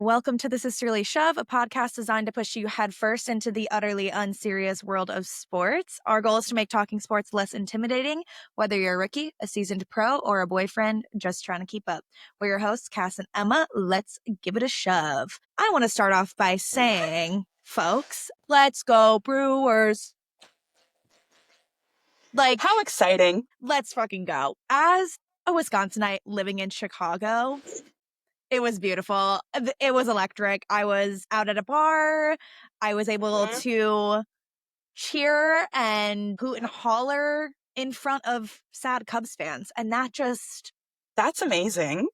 Welcome to the Sisterly Shove, a podcast designed to push you headfirst into the utterly unserious world of sports. Our goal is to make talking sports less intimidating, whether you're a rookie, a seasoned pro, or a boyfriend just trying to keep up. We're your hosts, Cass and Emma. Let's give it a shove. I want to start off by saying, folks, let's go Brewers. How exciting. Let's fucking go. As a Wisconsinite living in Chicago, it was beautiful. It was electric. I was out at a bar. I was able to cheer and hoot and holler in front of sad Cubs fans. And That's amazing.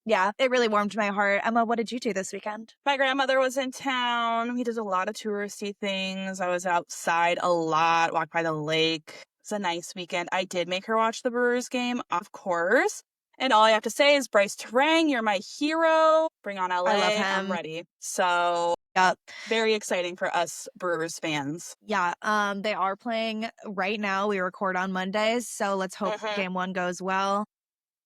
yeah, it really warmed my heart. Emma, what did you do this weekend? My grandmother was in town. We did a lot of touristy things. I was outside a lot, walked by the lake. It was a nice weekend. I did make her watch the Brewers game, of course. And all I have to say is, Bryce Terang, you're my hero. Bring on LA. I love him. I'm ready. So, Yep. Very exciting for us Brewers fans. Yeah, they are playing right now. We record on Mondays, so let's hope game one goes well.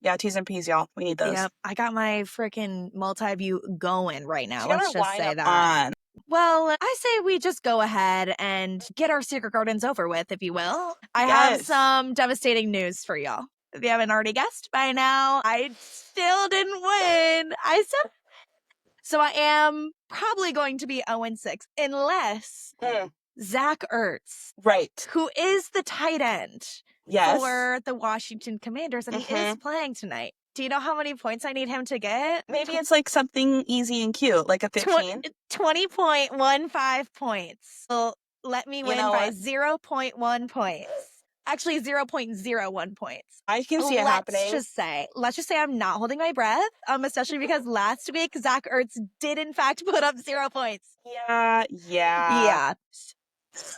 Yeah, T's and P's, y'all. We need those. Yep, I got my freaking multi-view going right now. Let's Let's just say that. On. Well, I say we just go ahead and get our secret gardens over with, if you will. I have some devastating news for y'all. If you haven't already guessed by now, I still didn't win. So I am probably going to be 0-6 unless Zach Ertz, right, who is the tight end for the Washington Commanders, and he is playing tonight. Do you know how many points I need him to get? Maybe it's like something easy and cute, like a 15. 20.15 points. So let me win by 0.1 points. Actually, 0.01 points. I can see it happening. Let's just say I'm not holding my breath, especially because last week Zach Ertz did in fact put up 0 points. Yeah.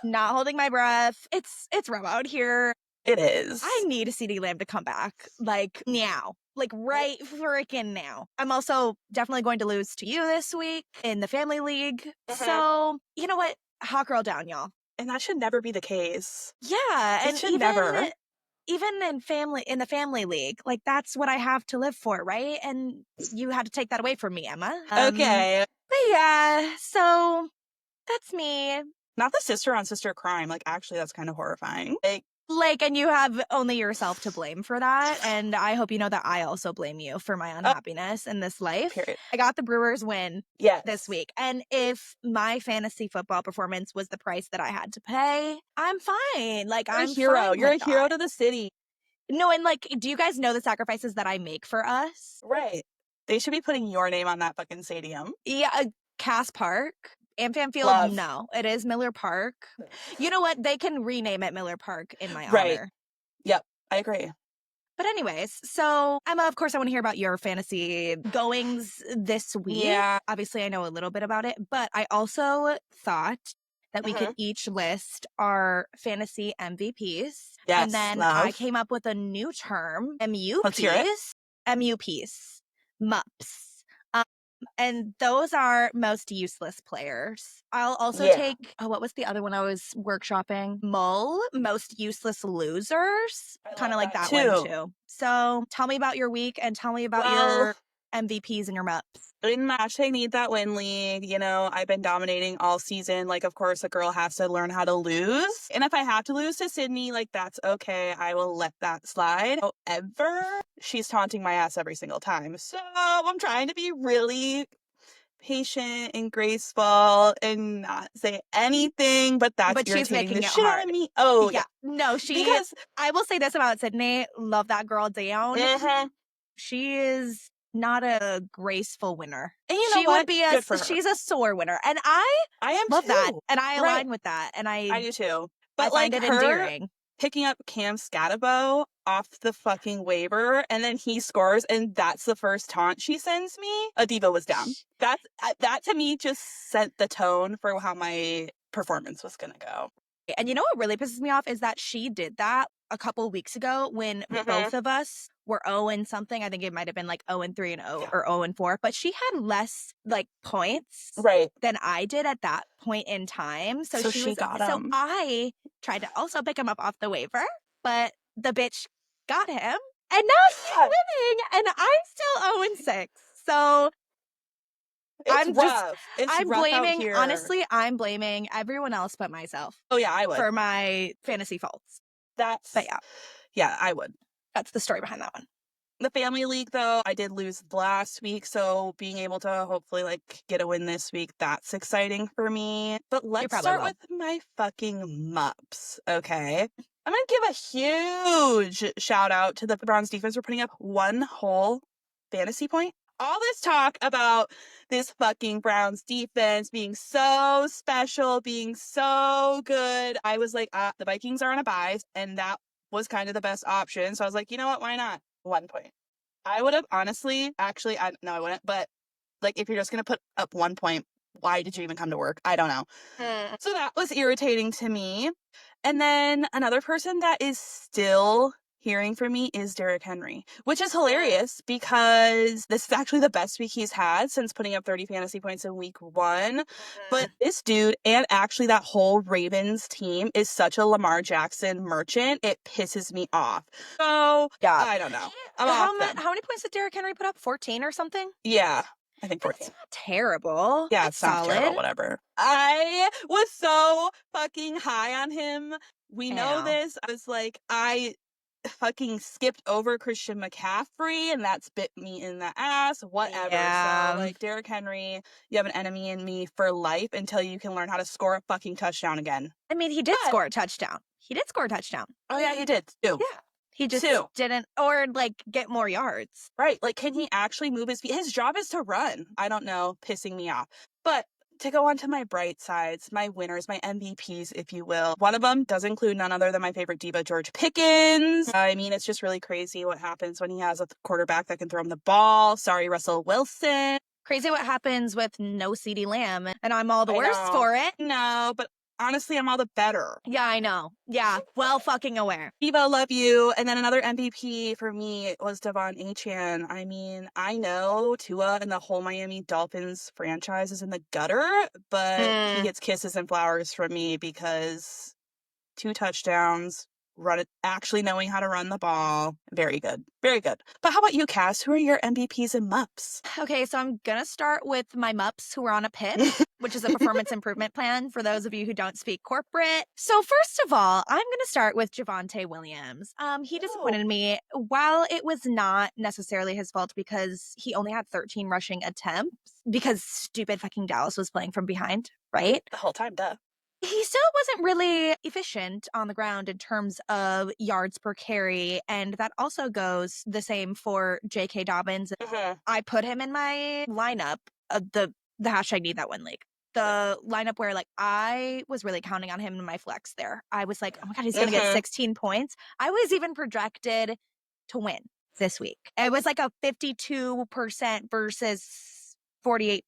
Not holding my breath. It's rough out here. It is. I need a CeeDee Lamb to come back. Like now. Like right freaking now. I'm also definitely going to lose to you this week in the family league. So, you know what? Hot girl down, y'all. And that should never be the case. Yeah. It should never. Even in the family league, like that's what I have to live for, right? And you had to take that away from me, Emma. Okay. But yeah, so that's me. Not the sister on sister crime. Like, actually, that's kind of horrifying. And you have only yourself to blame for that. And I hope you know that I also blame you for my unhappiness in this life. Period. I got the Brewers win this week. And if my fantasy football performance was the price that I had to pay, I'm fine. Like, I'm a hero. You're a hero to the city. No, and like, do you guys know the sacrifices that I make for us? Right. They should be putting your name on that fucking stadium. Yeah, Cass Park. AmFam Field, no. It is Miller Park. You know what? They can rename it Miller Park in my honor. Yep, I agree. But anyways, so Emma, of course, I want to hear about your fantasy goings this week. Yeah. Obviously, I know a little bit about it, but I also thought that we could each list our fantasy MVPs. Yes, and then I came up with a new term, MUPs. Let's hear it. MUPs. MUPs. And those are most useless players. I'll also take, what was the other one I was workshopping? Most useless losers. Kind of like that one too. So tell me about your week and tell me about your MVPs and your MUPs. In my hashtag Need That Win League, you know, I've been dominating all season. Like, of course, a girl has to learn how to lose. And if I have to lose to Sydney, like, that's okay. I will let that slide. However, she's taunting my ass every single time. So I'm trying to be really patient and graceful and not say anything, but she's making the it shit hard. Out of me. Oh, yeah. No, because I will say this about Sydney. Love that girl down. She is not a graceful winner. And you know what? She's a sore winner. And I am love too. That. And I align with that. And I do too. But I find it endearing. Picking up Cam Scatabo off the fucking waiver, and then he scores, and that's the first taunt she sends me. A diva was down. That to me just set the tone for how my performance was gonna go. And you know what really pisses me off is that she did that a couple weeks ago when both of us were 0 and something. I think it might have been like 0 and 3 and 0 or 0 and 4, but she had less like points than I did at that point in time. So she got him. So I tried to also pick him up off the waiver, but the bitch got him, and now she's winning, and I'm still 0 and 6. So It's rough. It's I'm rough out blaming, here. honestly, I'm blaming everyone else but myself Oh, yeah, I would. for my fantasy faults. But That's, yeah, I would. that's the story behind that one. The family league, though, I did lose last week, so being able to hopefully, like, get a win this week, that's exciting for me. But let's probably start will. with my fucking MUPs, okay? I'm gonna give a huge shout out to the Browns defense for putting up one whole fantasy point. All this talk about this fucking Browns defense being so special, being so good. I was like, the Vikings are on a bye, and that was kind of the best option. So I was like, you know what? Why not? 1 point. I would have honestly, actually, no, I wouldn't. But like, if you're just going to put up 1 point, why did you even come to work? I don't know. So that was irritating to me. And then another person that is still hearing from me is Derrick Henry, which is hilarious because this is actually the best week he's had since putting up 30 fantasy points in week 1. But this dude and actually that whole Ravens team is such a Lamar Jackson merchant. It pisses me off. So, Yeah. I don't know. I'm off them. How many points did Derrick Henry put up? 14 or something? Yeah. I think 14. That's not terrible. Yeah, That's it's not solid. terrible, whatever. I was so fucking high on him. We know this. I was like, I fucking skipped over Christian McCaffrey, and that's bit me in the ass, whatever. Yeah. So, like, Derrick Henry, you have an enemy in me for life until you can learn how to score a fucking touchdown again. I mean, he did score a touchdown. He did score a touchdown. Oh, yeah, he did, too. Yeah. He just 2. didn't, or like get more yards. Right. Like, can he actually move his feet? His job is to run. I don't know, pissing me off. But to go on to my bright sides, my winners, my MVPs, if you will. One of them does include none other than my favorite diva, George Pickens. I mean, it's just really crazy what happens when he has a quarterback that can throw him the ball. Sorry, Russell Wilson. Crazy what happens with no CeeDee Lamb, and I'm all the worse for it. No, but honestly, I'm all the better. Yeah, I know. Yeah, well fucking aware. Diva, love you. And then another MVP for me was Devon Achane. I mean, I know Tua and the whole Miami Dolphins franchise is in the gutter, but he gets kisses and flowers from me because 2 touchdowns, actually knowing how to run the ball. Very good. Very good. But how about you, Cass? Who are your MVPs and MUPs? Okay, so I'm going to start with my MUPs who are on a PIP, which is a performance improvement plan for those of you who don't speak corporate. So first of all, I'm going to start with Javonte Williams. He disappointed me. While it was not necessarily his fault because he only had 13 rushing attempts because stupid fucking Dallas was playing from behind, right? The whole time, duh. He still wasn't really efficient on the ground in terms of yards per carry, and that also goes the same for J.K. Dobbins. I put him in my lineup of the hashtag Need That Win League. The lineup where, like, I was really counting on him in my flex there. I was like, oh my God, he's going to get 16 points. I was even projected to win this week. It was like a 52% versus 48%,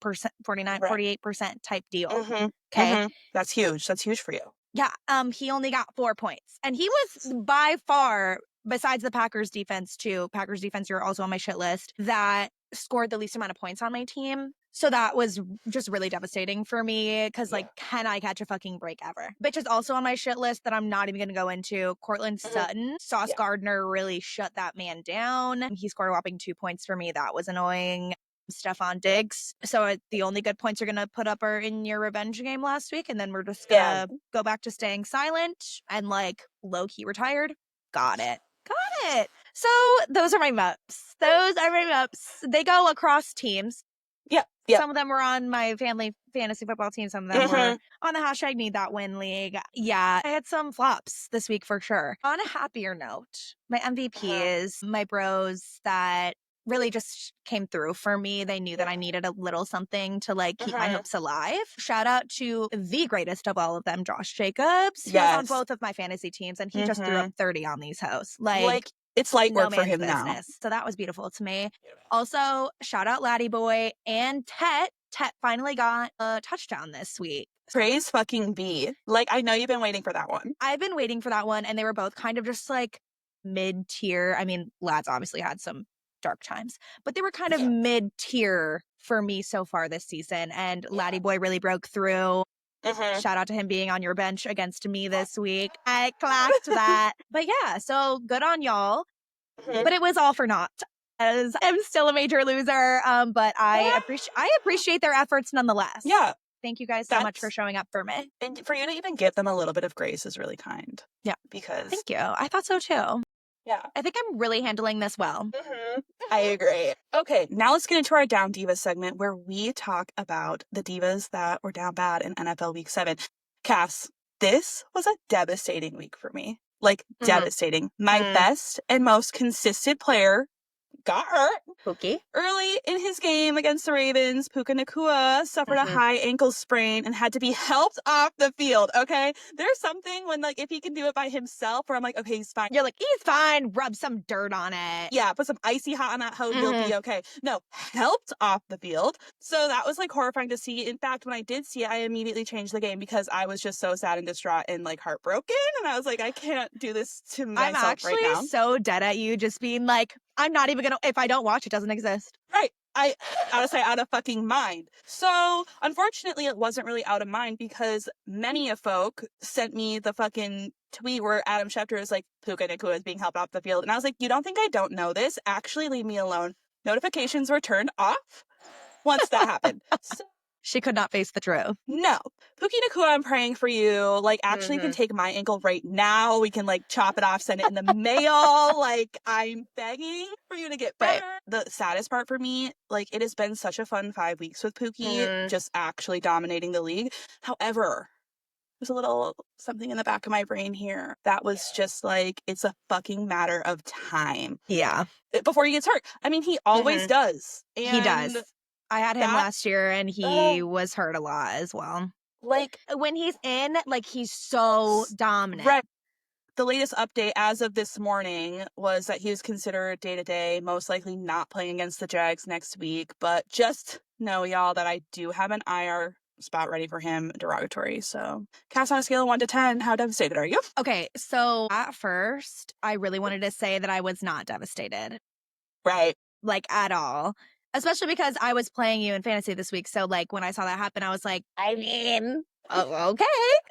48% type deal. Okay. That's huge. That's huge for you. Yeah. He only got 4 points. And he was by far, besides the Packers defense too, Packers defense, you're also on my shit list, that scored the least amount of points on my team. So that was just really devastating for me because, like, can I catch a fucking break ever? Bitch is also on my shit list that I'm not even going to go into. Cortland Sutton. Sauce Gardner really shut that man down. He scored a whopping 2 points for me. That was annoying. Stephon Diggs. So the only good points you're going to put up are in your revenge game last week. And then we're just going to go back to staying silent and, like, low-key retired. Got it. So those are my MUPs. They go across teams. Yeah. Some of them were on my family fantasy football team. Some of them were on the hashtag Need That Win League. Yeah, I had some flops this week for sure. On a happier note, my MVP is my bros that really just came through for me. They knew that I needed a little something to, like, keep my hopes alive. Shout out to the greatest of all of them, Josh Jacobs. He was on both of my fantasy teams, and he just threw up 30 on these hosts. Like it's light work for him business. Now. So that was beautiful to me. Also, shout out Laddie Boy and Tet. Tet finally got a touchdown this week. Praise fucking be. Like, I know you've been waiting for that one. I've been waiting for that one, and they were both kind of just, like, mid-tier. I mean, Lads obviously had some dark times, but they were kind of mid-tier for me so far this season, and Laddie Boy really broke through. Shout out to him being on your bench against me this week. I clacked that. But yeah, so good on y'all. But it was all for naught. as I'm still a major loser, but I appreciate their efforts nonetheless. Yeah. Thank you guys so much for That's showing up for me. and for you to even give them a little bit of grace is really kind. Yeah. Because Thank you. I thought so too. yeah. I think I'm really handling this well. I agree. Okay, now let's get into our Down Divas segment where we talk about the divas that were down bad in NFL Week 7. Cass, this was a devastating week for me. Like, devastating. My best and most consistent player got hurt. Pookie. Early in his game against the Ravens, Puka Nakua suffered a high ankle sprain and had to be helped off the field, okay? There's something when, like, if he can do it by himself, where I'm like, okay, he's fine. You're like, he's fine. Rub some dirt on it. Yeah, put some icy hot on that hoe, he'll be okay. No, helped off the field. So that was, like, horrifying to see. In fact, when I did see it, I immediately changed the game because I was just so sad and distraught and, like, heartbroken. And I was like, I can't do this to I'm myself actually right now. so dead at you just being like, I'm not even gonna, if I don't watch, it doesn't exist. Right. I honestly out of fucking mind. So unfortunately it wasn't really out of mind because many a folk sent me the fucking tweet where Adam Schefter is like, Puka Nakua is being helped off the field. And I was like, you don't think I don't know this? Actually leave me alone. Notifications were turned off once that happened. So She could not face the truth. no. Puki Nakua, I'm praying for you. Like, actually, you can take my ankle right now. We can, like, chop it off, send it in the mail. Like, I'm begging for you to get better. The saddest part for me, like, it has been such a fun 5 weeks with Puki, just actually dominating the league. However, there's a little something in the back of my brain here that was just like, it's a fucking matter of time. Yeah. Before he gets hurt. I mean, he always does. And He does. I had him last year and he was hurt a lot as well. Like, when he's in, like, he's so dominant. Right. The latest update as of this morning was that he was considered day-to-day, most likely not playing against the Jags next week. But just know, y'all, that I do have an IR spot ready for him, derogatory. So, Cass, on a scale of 1 to 10, how devastated are you? Okay, so at first, I really wanted to say that I was not devastated. Right. Like, at all. Especially because I was playing you in fantasy this week. So, like, when I saw that happen, I was like, I mean, oh, okay.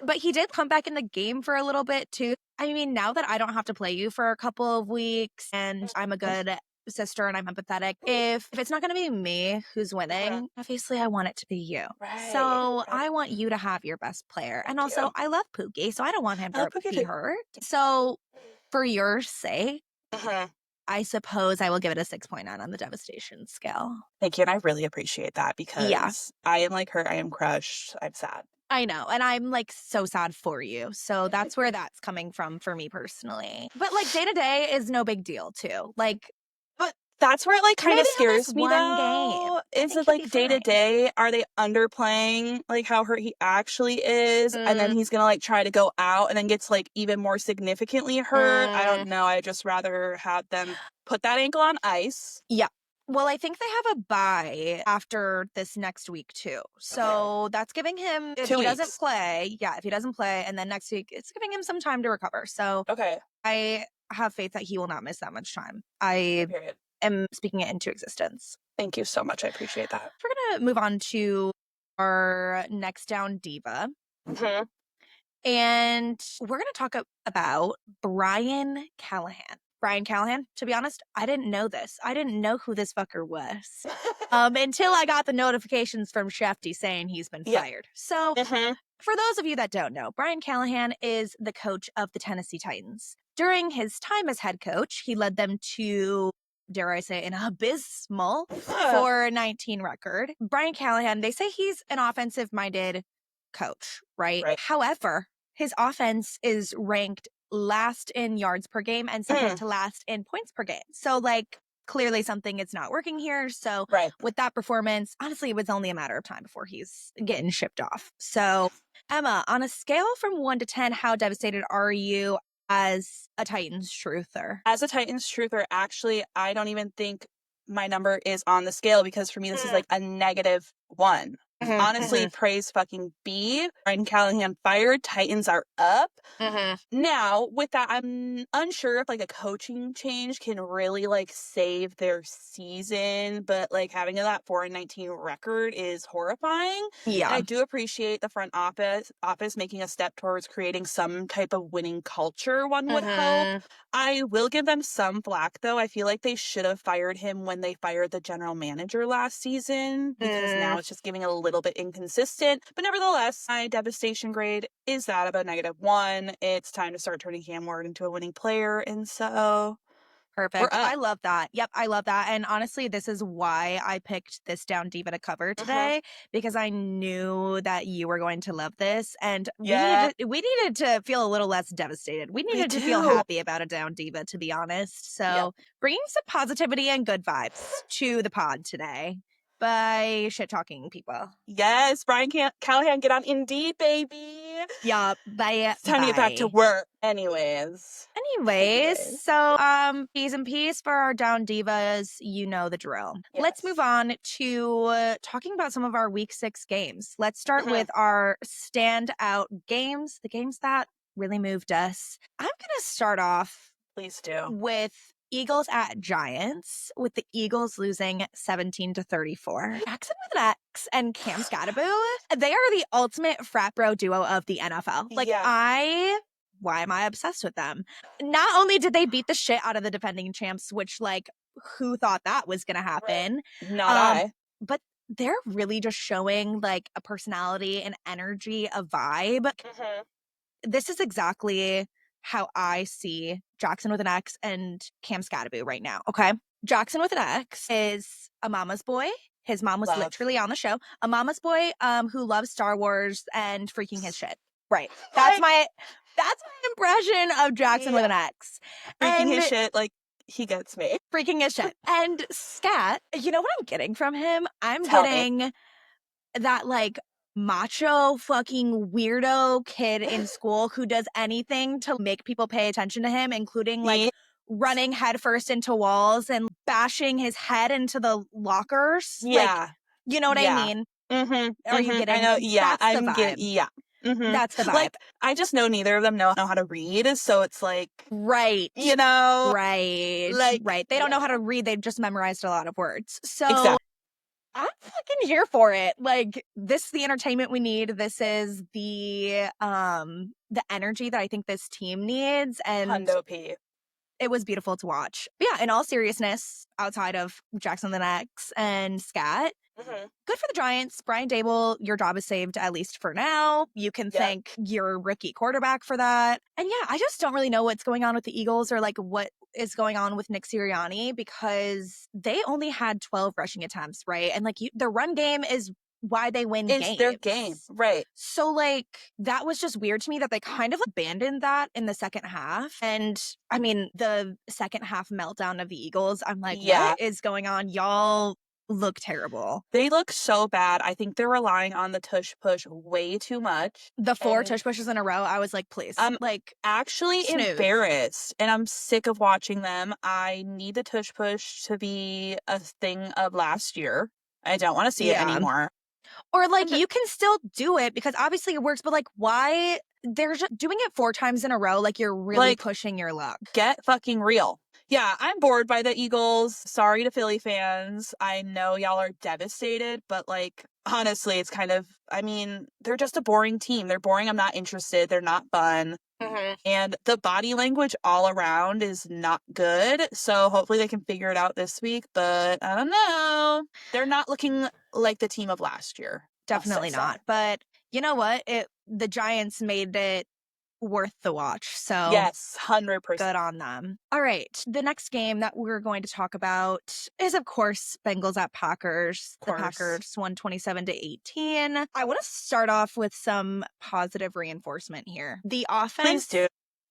But he did come back in the game for a little bit, too. I mean, now that I don't have to play you for a couple of weeks and I'm a good sister and I'm empathetic, if it's not going to be me who's winning, obviously I want it to be you. Right. So I want you to have your best player. And also, I love Pookie, so I don't want him to be hurt. So for your sake, I suppose I will give it a 6.9 on the devastation scale. Thank you. And I really appreciate that because I am like her. I am crushed. I'm sad. I know. And I'm like so sad for you. So that's where that's coming from for me personally. But like day to day is no big deal too. Like, but that's where it like kind of scares me one though. game. Is it like day to day? Are they underplaying like how hurt he actually is? And then he's gonna like try to go out and then gets like even more significantly hurt. I don't know. I just rather have them put that ankle on ice. Yeah. Well, I think they have a bye after this next week too. So that's giving him, if 2 he doesn't weeks. play, if he doesn't play, and then next week, it's giving him some time to recover. So I have faith that he will not miss that much time. I am speaking it into existence. Thank you so much. I appreciate that. We're going to move on to our next down diva. And we're going to talk about Brian Callahan. Brian Callahan, to be honest, I didn't know this. I didn't know who this fucker was until I got the notifications from Shefty saying he's been fired. So for those of you that don't know, Brian Callahan is the coach of the Tennessee Titans. During his time as head coach, he led them to, dare I say, an abysmal 4-19 record. Brian Callahan, they say he's an offensive-minded coach, right? However, his offense is ranked last in yards per game and second to last in points per game. So, like, clearly something is not working here. So, with that performance, honestly, it was only a matter of time before he's getting shipped off. So, Emma, on a scale from 1 to 10, how devastated are you as a Titans truther? As a Titans truther, actually, I don't even think my number is on the scale because for me, this is like a -1. Honestly, praise fucking B. Brian Callahan fired. Titans are up. Now, with that, I'm unsure if like a coaching change can really like save their season, but like having that 4-19 record is horrifying. And Yeah. I do appreciate the front office making a step towards creating some type of winning culture, one would hope. I will give them some flack though. I feel like they should have fired him when they fired the general manager last season because now it's just giving a little bit inconsistent. But nevertheless, my devastation grade is that of a -1. It's time to start turning Cam Ward into a winning player. And so we're Perfect. I up. love that. Yep, I love that. And honestly, this is why I picked this down diva to cover today, because I knew that you were going to love this, and Yeah, we needed to feel a little less devastated. We we needed to feel do. happy about a down diva, to be honest. Yep. So, bringing some positivity and good vibes to the pod today by shit talking people. Yes, Brian Callahan, get on Indeed, baby. Yup. Bye. It's time to get back to Bye. work. Anyways, take it Anyways, away. so peas and peas for our down divas, you know the drill. Let's move Yes. on to talking about some of our week 6 games. Let's start with our standout games, the games that really moved us. I'm going to start off Please do. with Eagles at Giants, with the Eagles losing 17-34. Jackson with an X and Cam Scattaboo, they are the ultimate frat bro duo of the NFL. Like, Yeah. why am I obsessed with them? Not only did they beat the shit out of the defending champs, which, like, who thought that was gonna happen? Not I. But they're really just showing, like, a personality, an energy, a vibe. This is exactly how I see Jackson with an X and Cam Scattaboo right now, okay? Jackson with an X is a mama's boy. His mom was Love. literally on the show. A mama's boy who loves Star Wars and freaking his shit. Right. That's my impression of Jackson with an X. Freaking And his shit, like, he gets me. freaking his shit. And Scat, you know what I'm getting from him? I'm Tell me. getting that, like, macho fucking weirdo kid in school who does anything to make people pay attention to him, including like running headfirst into walls and bashing his head into the lockers. Like, Yeah. you know what I mean? Are you I getting? know. Yeah, That's the I'm vibe. getting. Yeah. That's the vibe. Like, I just know neither of them know how to read, so it's like, right. you know, Right. like, They don't know how to read. They've just memorized a lot of words. So exactly. I'm fucking here for it. Like, this is the entertainment we need. This is the energy that I think this team needs, and Hundo P. it was beautiful to watch. But yeah, in all seriousness, outside of Jackson the Next and Scat, good for the Giants. Brian Dable, your job is saved, at least for now. You can thank your rookie quarterback for that. And yeah, I just don't really know what's going on with the Eagles or like what is going on with Nick Sirianni, because they only had 12 rushing attempts, right? And like the run game is why they win games. It's their game, right? So like that was just weird to me that they kind of abandoned that in the second half. And I mean, the second half meltdown of the Eagles, I'm like, what is going on? Y'all look terrible. They look so bad. I think they're relying on the tush push way too much. The 4 tush pushes in a row, I was like, please. I'm like, actually embarrassed, and I'm sick of watching them. I need the tush push to be a thing of last year. I don't want to see it anymore. Or like, you can still do it because obviously it works, but like, why? They're just doing it 4 times in a row. Like, you're really pushing your luck. Get fucking real. Yeah, I'm bored by the Eagles. Sorry to Philly fans. I know y'all are devastated, but like, honestly, it's kind of, I mean, they're just a boring team. They're boring. I'm not interested. They're not fun. And the body language all around is not good. So hopefully they can figure it out this week. But I don't know. They're not looking like the team of last year. Definitely not. But you know what? The Giants made it worth the watch. So yes, 100%. Good on them. All right. The next game that we're going to talk about is, of course, Bengals at Packers. The Packers won 27-18. I want to start off with some positive reinforcement here. The offense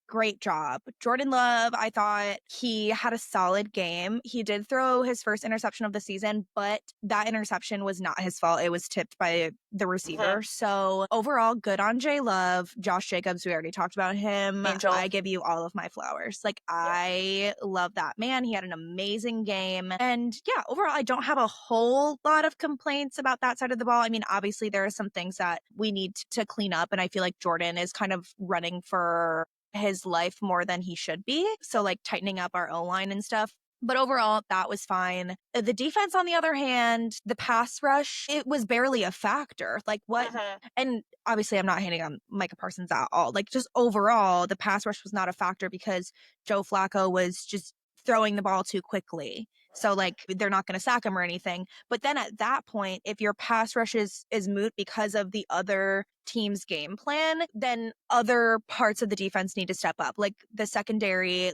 great job. Jordan Love, I thought he had a solid game. He did throw his first interception of the season, but that interception was not his fault. It was tipped by the receiver. So overall, good on J Love. Josh Jacobs, we already talked about him. Angel. I give you all of my flowers. Like, I love that man. He had an amazing game. And yeah, overall, I don't have a whole lot of complaints about that side of the ball. I mean, obviously, there are some things that we need to clean up. And I feel like Jordan is kind of running for his life more than he should be. So, like, tightening up our O-line and stuff. But overall, that was fine. The defense, on the other hand, the pass rush, it was barely a factor. Like, what? And obviously, I'm not hating on Micah Parsons at all. Like, just overall, the pass rush was not a factor because Joe Flacco was just throwing the ball too quickly. So, like, they're not going to sack him or anything. But then at that point, if your pass rush is moot because of the other team's game plan, then other parts of the defense need to step up. Like the secondary,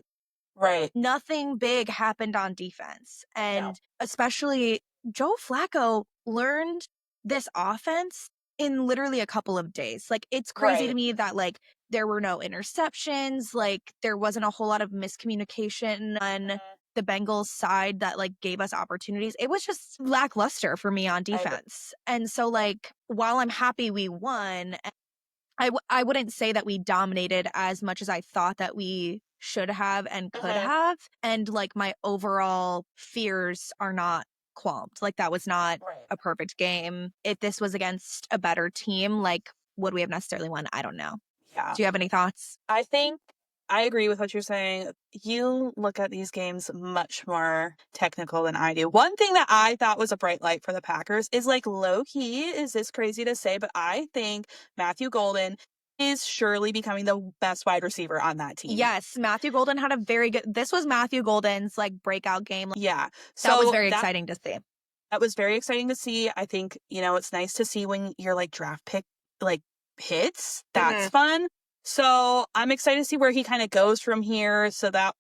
Right. nothing big happened on defense. And especially Joe Flacco learned this offense in literally a couple of days. Like, it's crazy to me that, like, there were no interceptions, like there wasn't a whole lot of miscommunication on the Bengals side that, like, gave us opportunities. It was just lackluster for me on defense. And so, like, while I'm happy we won, I wouldn't say that we dominated as much as I thought that we should have and could have. And, like, my overall fears are not qualmed. Like, that was not a perfect game. If this was against a better team, like, would we have necessarily won? I don't know. Yeah. Do you have any thoughts? I think I agree with what you're saying. You look at these games much more technical than I do. One thing that I thought was a bright light for the Packers is, like, low key, is this crazy to say, but I think Matthew Golden is surely becoming the best wide receiver on that team. Yes, Matthew Golden had a very good, this was Matthew Golden's, like, breakout game. Yeah. That was So very exciting to see. that was very exciting to see. I think, it's nice to see when your, like, draft pick, like, hits. That's fun. So I'm excited to see where he kind of goes from here. So that,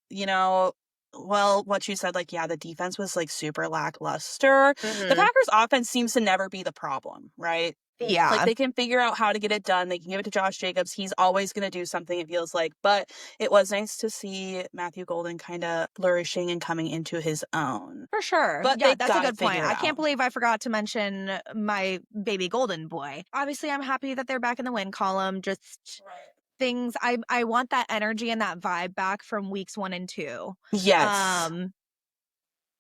well, what you said, like, yeah, the defense was, like, super lackluster. The Packers offense seems to never be the problem, right? Yeah. Like, they can figure out how to get it done. They can give it to Josh Jacobs. He's always going to do something, it feels like. But it was nice to see Matthew Golden kind of flourishing and coming into his own. For sure. But yeah, they that's a gotta good point. figure it I can't out. believe I forgot to mention my baby golden boy. Obviously, I'm happy that they're back in the win column. Just things I want that energy and that vibe back from weeks 1 and 2. Yes.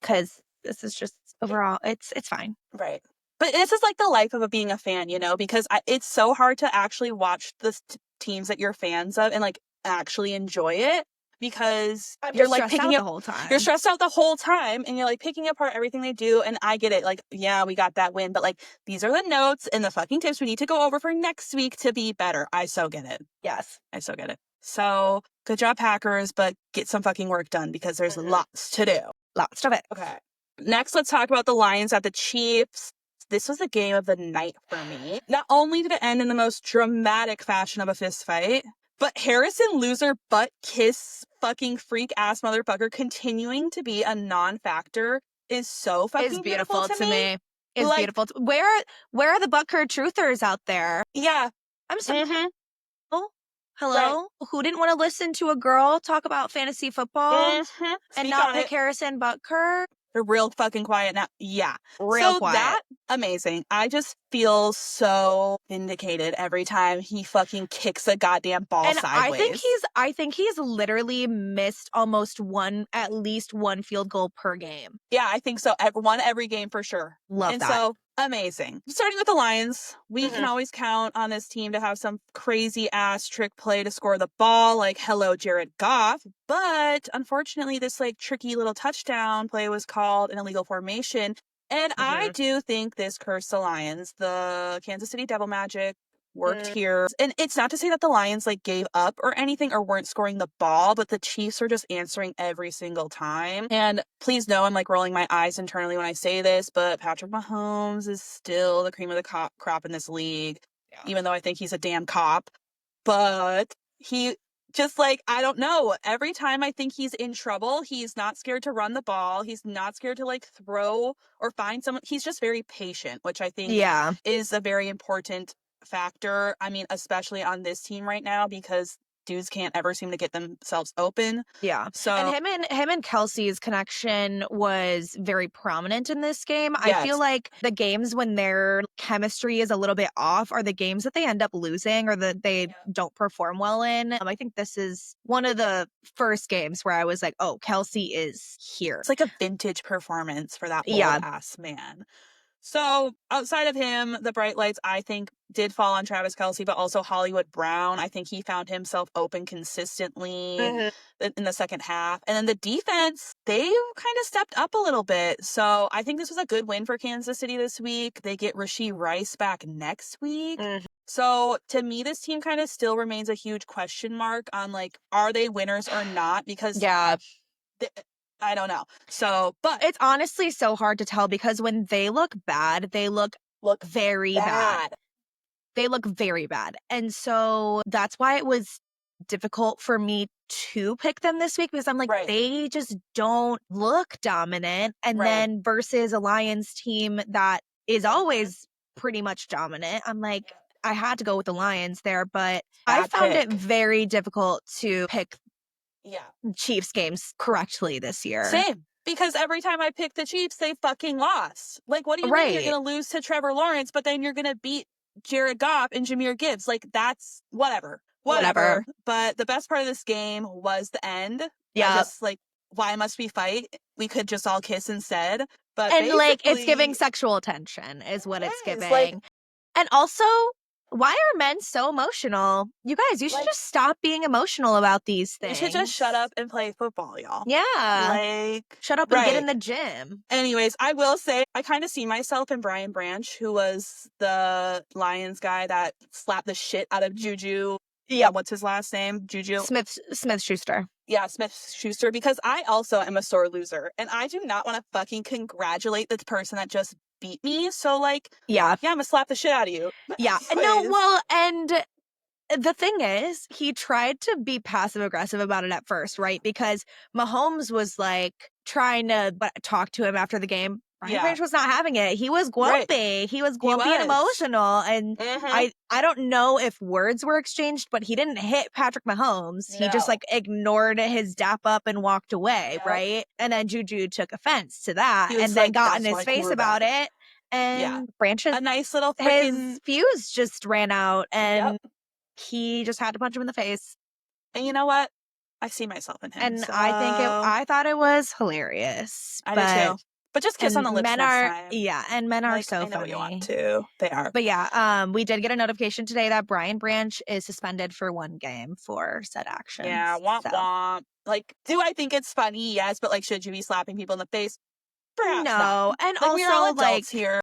Because this is just overall, it's fine. Right. But this is, like, the life of being a fan, because it's so hard to actually watch the teams that you're fans of and, like, actually enjoy it because you're, like, picking up the whole time. You're stressed out the whole time and you're, like, picking apart everything they do. And I get it. Like, yeah, we got that win, but, like, these are the notes and the fucking tips we need to go over for next week to be better. I so get it. Yes. I so get it. So good job, Packers, but get some fucking work done because there's lots to do. Lots of it. Okay. Next, let's talk about the Lions at the Chiefs. This was a game of the night for me. Not only did it end in the most dramatic fashion of a fist fight, but Harrison loser butt kiss fucking freak ass motherfucker continuing to be a non-factor is so fucking beautiful to me. It's like, beautiful. Where are the butthurt truthers out there? Yeah. I'm so hello? Right. Who didn't want to listen to a girl talk about fantasy football and not pick Harrison Butker? They're real fucking quiet now. Yeah. Real quiet. That, amazing. I just feel so vindicated every time he fucking kicks a goddamn ball sideways. I think he's literally missed at least one field goal per game. Yeah, I think so. Every game for sure. Love that. So amazing. Starting with the Lions, we can always count on this team to have some crazy ass trick play to score the ball, like hello Jared Goff. But unfortunately, this, like, tricky little touchdown play was called an illegal formation. And I do think this cursed the Lions. The Kansas City Devil Magic worked here. And it's not to say that the Lions, like, gave up or anything or weren't scoring the ball, but the Chiefs are just answering every single time. And please know I'm, like, rolling my eyes internally when I say this, but Patrick Mahomes is still the cream of the crop in this league, even though I think he's a damn cop. But he just, like, I don't know. Every time I think he's in trouble, he's not scared to run the ball. He's not scared to, like, throw or find someone. He's just very patient, which I think is a very important factor. I mean, especially on this team right now, because dudes can't ever seem to get themselves open. Yeah. So And him and Kelsey's connection was very prominent in this game. I feel yes, like the games when their chemistry is a little bit off are the games that they end up losing or that they don't perform well in. I think this is one of the first games where I was like, oh, Kelsey is here. it's like a vintage performance for that old Yeah. ass man. So outside of him, the bright lights, I think, did fall on Travis Kelce, but also Hollywood Brown. I think he found himself open consistently in the second half. And then the defense, they kind of stepped up a little bit. So I think this was a good win for Kansas City this week. They get Rashee Rice back next week. So to me, this team kind of still remains a huge question mark on like, are they winners or not? Because Yeah. I don't know. So, but It's honestly so hard to tell because when they look bad, they look very bad. They look very bad. And so that's why it was difficult for me to pick them this week because I'm like, Right. they just don't look dominant. And Right. then versus a Lions team that is always pretty much dominant, I'm like, I had to go with the Lions there, but I Bad found it pick. very difficult to pick Yeah. Chiefs games correctly this year. Same. Because every time I pick the Chiefs, they fucking lost. Like, what do you mean you're Right. going to lose to Trevor Lawrence, but then you're going to beat Jared Goff and Jahmyr Gibbs? Like, that's whatever. But the best part of this game was the end. Yeah. Just like, why must we fight? We could just all kiss instead. But And like, it's basically, giving sexual attention is what it's yes, giving. like- and also, why are men so emotional? You guys, you should Like- just stop being emotional about these you things. should just shut up and play football, y'all. Yeah. Like, Shut up and get in the gym. Anyways, I will say I kind of see myself in Brian Branch, who was the Lions guy that slapped the shit out of Juju. Yeah, what's his last name? Juju. Smith-Schuster. Yeah, Smith-Schuster, because I also am a sore loser, and I do not want to fucking congratulate the person that just beat me. So, like, Yeah. I'm gonna slap the shit out of you. Yeah. No, Anyways. well, and the thing is, he tried to be passive aggressive about it at first, right? Because Mahomes was like trying to talk to him after the game. Brian Branch was not having it. He was grumpy. He was grumpy and emotional. And I don't know if words were exchanged, but he didn't hit Patrick Mahomes. He just like ignored his dap up and walked away, right? And then Juju took offense to that and then got in his face about it. And Branch's a nice little his fuse just ran out and he just had to punch him in the face. And you know what? I see myself in him. And I thought it was hilarious. I do too. But just kiss on the lips next time. Yeah, and men are so I know funny. you want to. They are. But yeah, we did get a notification today that Brian Branch is suspended for 1 game for said actions. Yeah, womp. Like, do I think it's funny? Yes, but like, should you be slapping people in the face? Perhaps no. not. And like, we're all also adults here.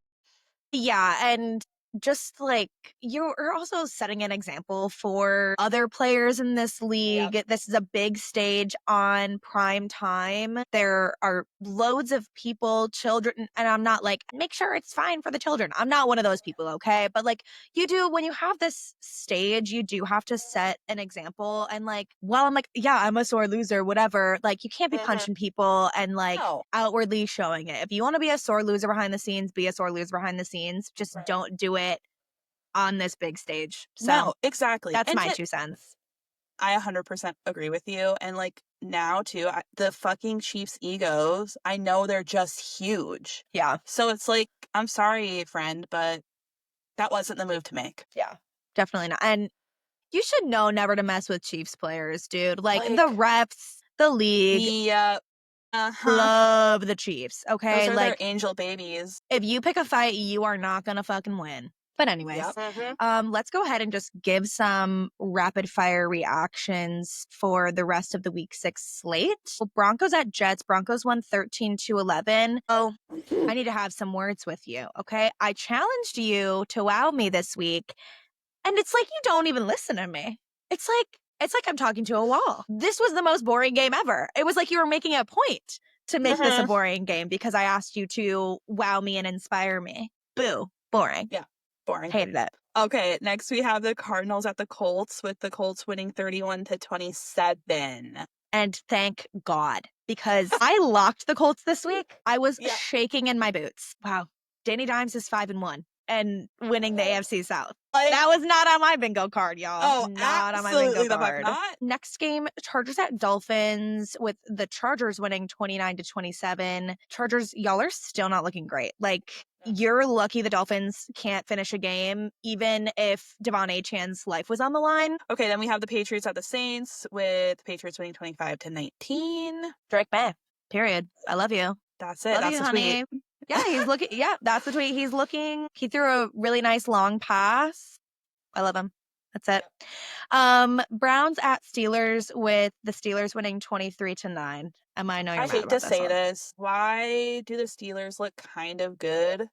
Yeah, and just like you're also setting an example for other players in this league. This is a big stage on prime time. There are loads of people, children, and I'm not like, make sure it's fine for the children. I'm not one of those people, okay? But like you do, when you have this stage, you do have to set an example. And like, while I'm like, yeah, I'm a sore loser, whatever, like you can't be punching people and like outwardly showing it. If you want to be a sore loser behind the scenes, be a sore loser behind the scenes. Just don't do it on this big stage. So no, exactly. That's my 2 cents. I 100% agree with you. And like now too, the fucking Chiefs egos, I know they're just huge. Yeah. So it's like, I'm sorry, friend, but that wasn't the move to make. Yeah, definitely not. And you should know never to mess with Chiefs players, dude. Like the refs, the league. Love the Chiefs. Okay. Those are like their angel babies. If you pick a fight, you are not gonna fucking win. But anyways, let's go ahead and just give some rapid fire reactions for the rest of the week 6 slate. Well, Broncos at Jets. Broncos won 13-11. Oh, I need to have some words with you. Okay. I challenged you to wow me this week. And it's like you don't even listen to me. It's like I'm talking to a wall. This was the most boring game ever. It was like you were making a point to make this a boring game because I asked you to wow me and inspire me. Boo. Boring. Yeah. Boring. Hated it. Okay, next we have the Cardinals at the Colts, with the Colts winning 31-27. And thank God, because I locked the Colts this week. I was shaking in my boots. Wow. Danny Dimes is 5-1. and winning the AFC South. Like, That was not on my bingo card, y'all. oh, Not on my bingo absolutely the fuck card. not. Next game, Chargers at Dolphins, with the Chargers winning 29-27. Chargers, y'all are still not looking great. Like, you're lucky the Dolphins can't finish a game, even if Devon Achan's life was on the line. Okay, then we have the Patriots at the Saints, with the Patriots winning 25-19. Drake May, period. I love you. That's it. Love That's you, the honey. tweet. Yeah, he's looking. Yeah, that's the tweet. He's looking. He threw a really nice long pass. I love him. That's it. Browns at Steelers, with the Steelers winning 23-9. Emma, I know you're I mad hate to about this say one. this. Why do the Steelers look kind of good?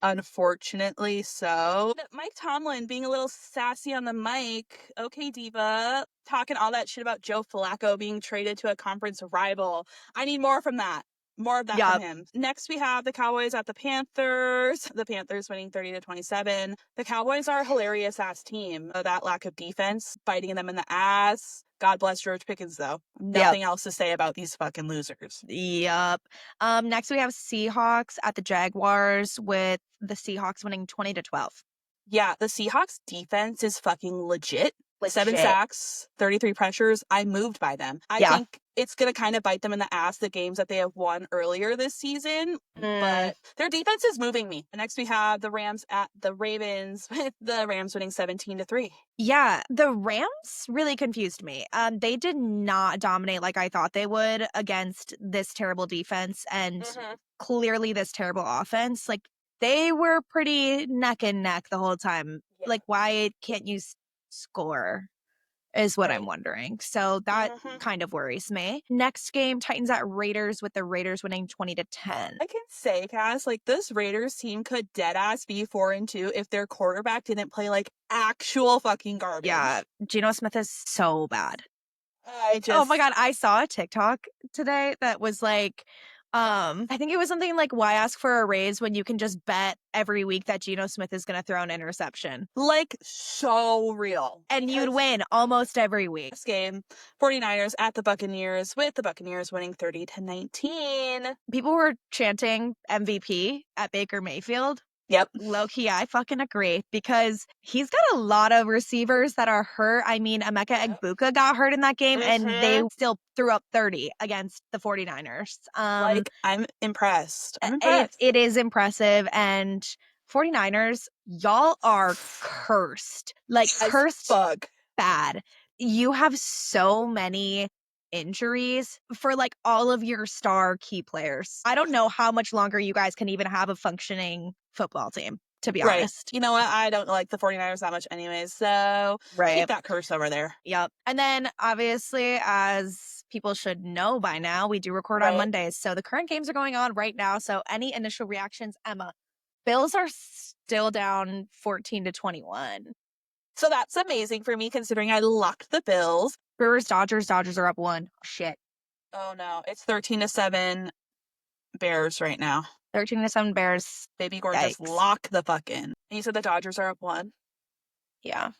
Unfortunately so. Mike Tomlin being a little sassy on the mic. Okay, diva. Talking all that shit about Joe Flacco being traded to a conference rival. I need more from that. More of that from him. Next, we have the Cowboys at the Panthers. The Panthers winning 30-27. The Cowboys are a hilarious-ass team. That lack of defense, biting them in the ass. God bless George Pickens, though. Nothing else to say about these fucking losers. Yep. Next, we have Seahawks at the Jaguars, with the Seahawks winning 20-12. Yeah, the Seahawks defense is fucking legit. 7 Legit. sacks, 33 pressures. I'm moved by them. I think it's going to kind of bite them in the ass, the games that they have won earlier this season, but their defense is moving me. Next, we have the Rams at the Ravens, with the Rams winning 17-3. Yeah, the Rams really confused me. They did not dominate like I thought they would against this terrible defense and clearly this terrible offense. Like, they were pretty neck and neck the whole time. Yeah. Like, why can't you score is what I'm wondering. So that kind of worries me. Next game, Titans at Raiders, with the Raiders winning 20-10. I can say, Cass, like, this Raiders team could deadass be 4-2 if their quarterback didn't play like actual fucking garbage. Yeah, Geno Smith is so bad. Oh my God, I saw a TikTok today that was like, I think it was something like, why ask for a raise when you can just bet every week that Geno Smith is going to throw an interception? Like, so real. And you'd win almost every week. This game, 49ers at the Buccaneers, with the Buccaneers winning 30-19. People were chanting MVP at Baker Mayfield. Yep. Low-key, I fucking agree, because he's got a lot of receivers that are hurt. I mean, Emeka Egbuka got hurt in that game, and they still threw up 30 against the 49ers. Like, I'm impressed. I'm impressed. It is impressive, and 49ers, y'all are cursed. Like, cursed bad. You have so many injuries for like all of your star key players. I don't know how much longer you guys can even have a functioning football team, to be honest. You know what? I don't like the 49ers that much anyways, so keep that curse over there. Yep. And then obviously, as people should know by now, we do record on Mondays. So the current games are going on right now. So any initial reactions, Emma? Bills are still down 14-21. So that's amazing for me, considering I locked the Bills. Brewers, Dodgers are up 1. Shit. Oh no, it's 13-7 Bears right now. 13-7 Bears. Baby Gore just lock the fuck in. You said the Dodgers are up 1? Yeah.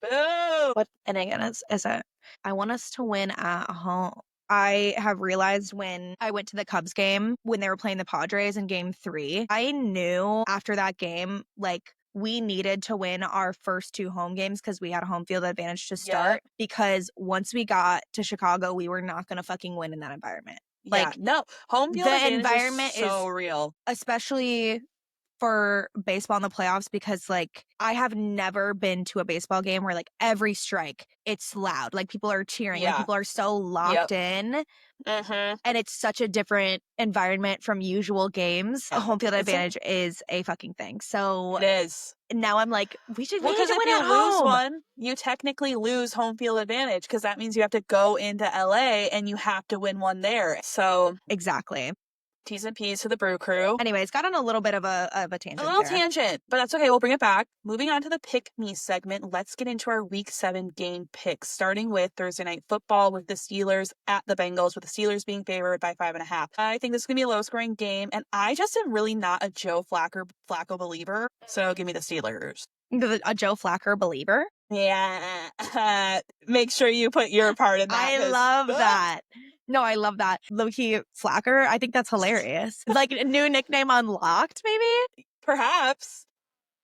Boo! What inning is it? I want us to win at home. I have realized when I went to the Cubs game, when they were playing the Padres in game 3, I knew after that game, like, we needed to win our first 2 home games because we had a home field advantage to start. Because once we got to Chicago, we were not going to fucking win in that environment. Like, no, home field advantage environment is so real. Especially for baseball in the playoffs, because like I have never been to a baseball game where like every strike it's loud, like people are cheering, like people are so locked in, and it's such a different environment from usual games. A home field advantage is a fucking thing. So it is. Now I'm like, we should because if you lose one, you technically lose home field advantage, because that means you have to go into LA and you have to win one there. So exactly. T's and P's to the Brew Crew. Anyways, got on a little bit of a tangent. A little tangent, but that's okay. We'll bring it back. Moving on to the Pick Me segment, let's get into our Week 7 game picks, starting with Thursday Night Football with the Steelers at the Bengals, with the Steelers being favored by 5.5. I think this is going to be a low-scoring game, and I just am really not a Joe Flacco believer, so give me the Steelers. A Joe Flacco believer? Yeah. Make sure you put your part in that. I love that. No, I love that. Low-key Flacker, I think that's hilarious. Like a new nickname unlocked, maybe? Perhaps.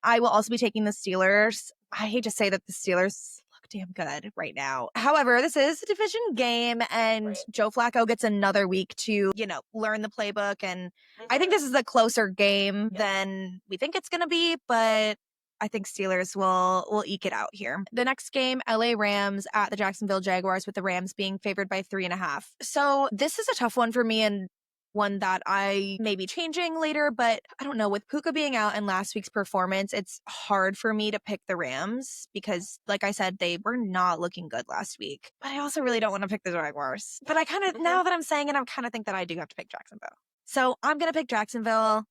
I will also be taking the Steelers. I hate to say that the Steelers look damn good right now. However, this is a division game, and Joe Flacco gets another week to, learn the playbook. And I think this is a closer game than we think it's going to be, but I think Steelers will eke it out here. The next game, LA Rams at the Jacksonville Jaguars, with the Rams being favored by 3.5. So this is a tough one for me, and one that I may be changing later, but I don't know. With Puka being out and last week's performance, it's hard for me to pick the Rams because, like I said, they were not looking good last week. But I also really don't want to pick the Jaguars. But I kind of, now that I'm saying it, I kind of think that I do have to pick Jacksonville. So I'm going to pick Jacksonville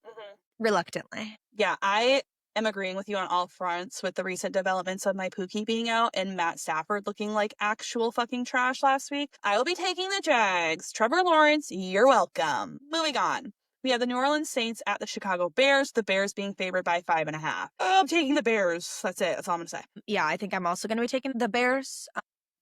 reluctantly. Yeah, I am agreeing with you on all fronts with the recent developments of my Pookie being out and Matt Stafford looking like actual fucking trash last week. I will be taking the Jags. Trevor Lawrence, you're welcome. Moving on. We have the New Orleans Saints at the Chicago Bears, the Bears being favored by 5.5. I'm taking the Bears. That's it. That's all I'm going to say. Yeah, I think I'm also going to be taking the Bears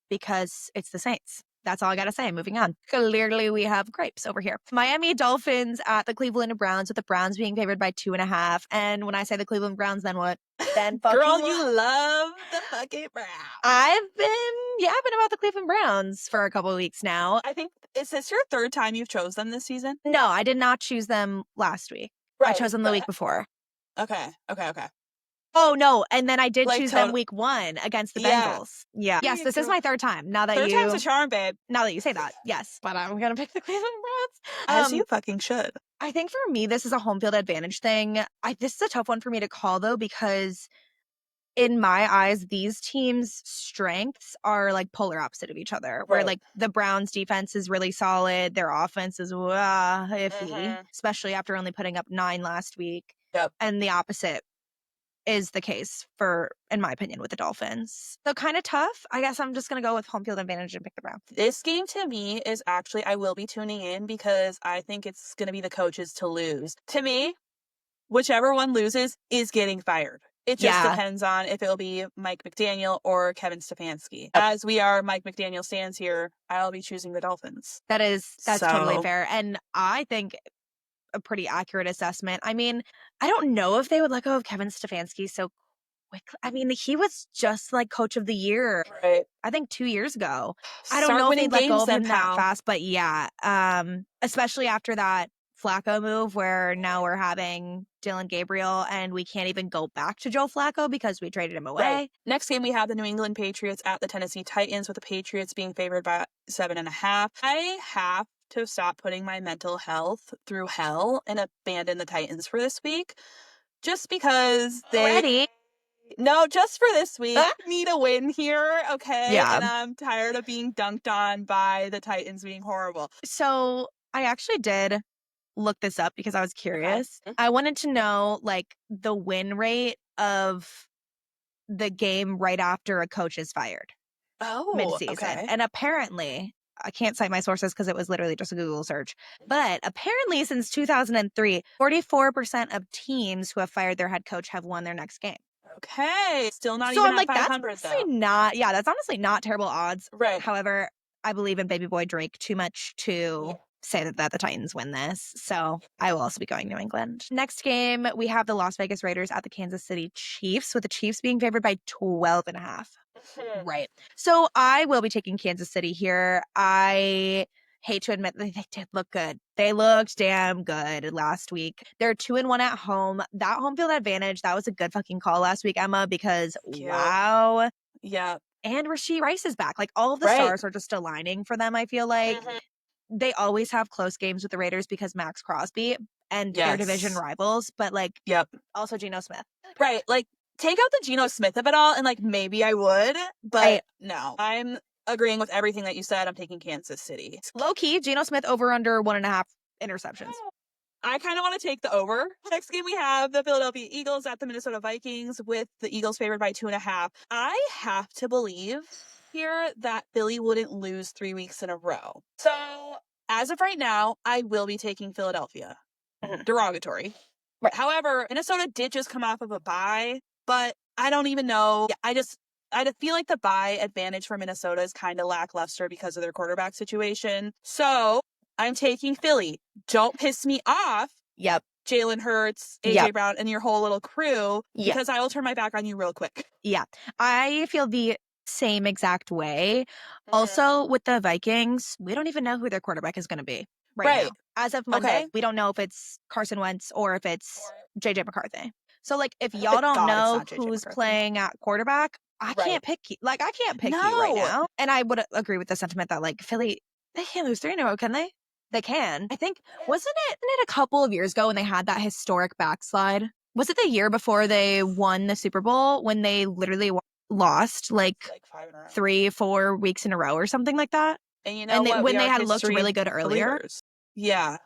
because it's the Saints. That's all I got to say. Moving on. Clearly, we have grapes over here. Miami Dolphins at the Cleveland Browns, with the Browns being favored by 2.5. And when I say the Cleveland Browns, then what? Then fucking Girl, you love the fucking Browns. I've been about the Cleveland Browns for a couple of weeks now. I think, is this your third time you've chose them this season? No, I did not choose them last week. I chose them the week before. Okay. Oh, no. And then I did choose them week 1 against the Bengals. Yeah. Yes, this is my third time. Third time's a charm, babe. Now that you say that, yes. But I'm going to pick the Cleveland Browns. As you fucking should. I think for me, this is a home field advantage thing. This is a tough one for me to call, though, because in my eyes, these teams' strengths are like polar opposite of each other. Where like the Browns' defense is really solid. Their offense is iffy, especially after only putting up 9 last week. Yep. And the opposite is the case in my opinion, with the Dolphins. So kind of tough. I guess I'm just going to go with home field advantage and pick the Browns. This game to me is actually, I will be tuning in because I think it's going to be the coaches to lose. To me, whichever one loses is getting fired. It just depends on if it'll be Mike McDaniel or Kevin Stefanski. As we are Mike McDaniel stands here, I'll be choosing the Dolphins. That's totally fair. And I think a pretty accurate assessment. I mean, I don't know if they would let go of Kevin Stefanski so quickly. I mean, he was just like coach of the year, I think 2 years ago. I don't know if they'd let go of him that fast, but yeah. Especially after that Flacco move where now we're having Dylan Gabriel and we can't even go back to Joe Flacco because we traded him away. Next game, we have the New England Patriots at the Tennessee Titans, with the Patriots being favored by 7.5. I have to stop putting my mental health through hell and abandon the Titans for this week, just because just for this week, need a win here, okay? Yeah. And I'm tired of being dunked on by the Titans being horrible. So I actually did look this up because I was curious. I wanted to know like the win rate of the game right after a coach is fired. Mid-season. Okay. And apparently, I can't cite my sources because it was literally just a Google search, but apparently since 2003, 44% of teams who have fired their head coach have won their next game. Okay. Still not even at 500 though. That's honestly not terrible odds. Right. However, I believe in baby boy Drake too much to say that the Titans win this. So I will also be going New England. Next game, we have the Las Vegas Raiders at the Kansas City Chiefs, with the Chiefs being favored by 12.5. Right. So I will be taking Kansas City here. I hate to admit that they did look good. They looked damn good last week. They're 2-1 at home. That home field advantage, that was a good fucking call last week, Emma, because wow. Yeah. And Rashee Rice is back. Like all of the stars are just aligning for them, I feel like. They always have close games with the Raiders because Max Crosby and their division rivals, but like also Geno Smith. Right. Like take out the Geno Smith of it all and like maybe I would, but no. I'm agreeing with everything that you said. I'm taking Kansas City. Low key, Geno Smith over under 1.5 interceptions. I kind of want to take the over. Next game, we have the Philadelphia Eagles at the Minnesota Vikings, with the Eagles favored by 2.5. I have to believe here that Philly wouldn't lose 3 weeks in a row. So as of right now, I will be taking Philadelphia. Derogatory. Right. However, Minnesota did just come off of a bye, but I don't even know. I feel like the bye advantage for Minnesota is kind of lackluster because of their quarterback situation. So I'm taking Philly. Don't piss me off. Yep. Jalen Hurts, AJ Yep. Brown, and your whole little crew, Yeah. because I will turn my back on you real quick. Yeah. I feel the same exact way. Mhm. Also, with the Vikings, we don't even know who their quarterback is going to be right Right. now. As of Okay. Monday, we don't know if it's Carson Wentz or if it's JJ McCarthy. So, like, if I hope to y'all don't God it's know not JJ who's McCarthy. playing at quarterback, I Right. can't pick you. Like, I can't pick you right No. now. And I would agree with the sentiment that, like, Philly, they can't lose 3 in a row, can they? They can. I think, wasn't it a couple of years ago when they had that historic backslide? Was it the year before they won the Super Bowl when they literally lost like Like 5 in a row. 3-4 weeks in a row or something like that? And you know And what? when We they are had looked history really good earlier? believers. Yeah,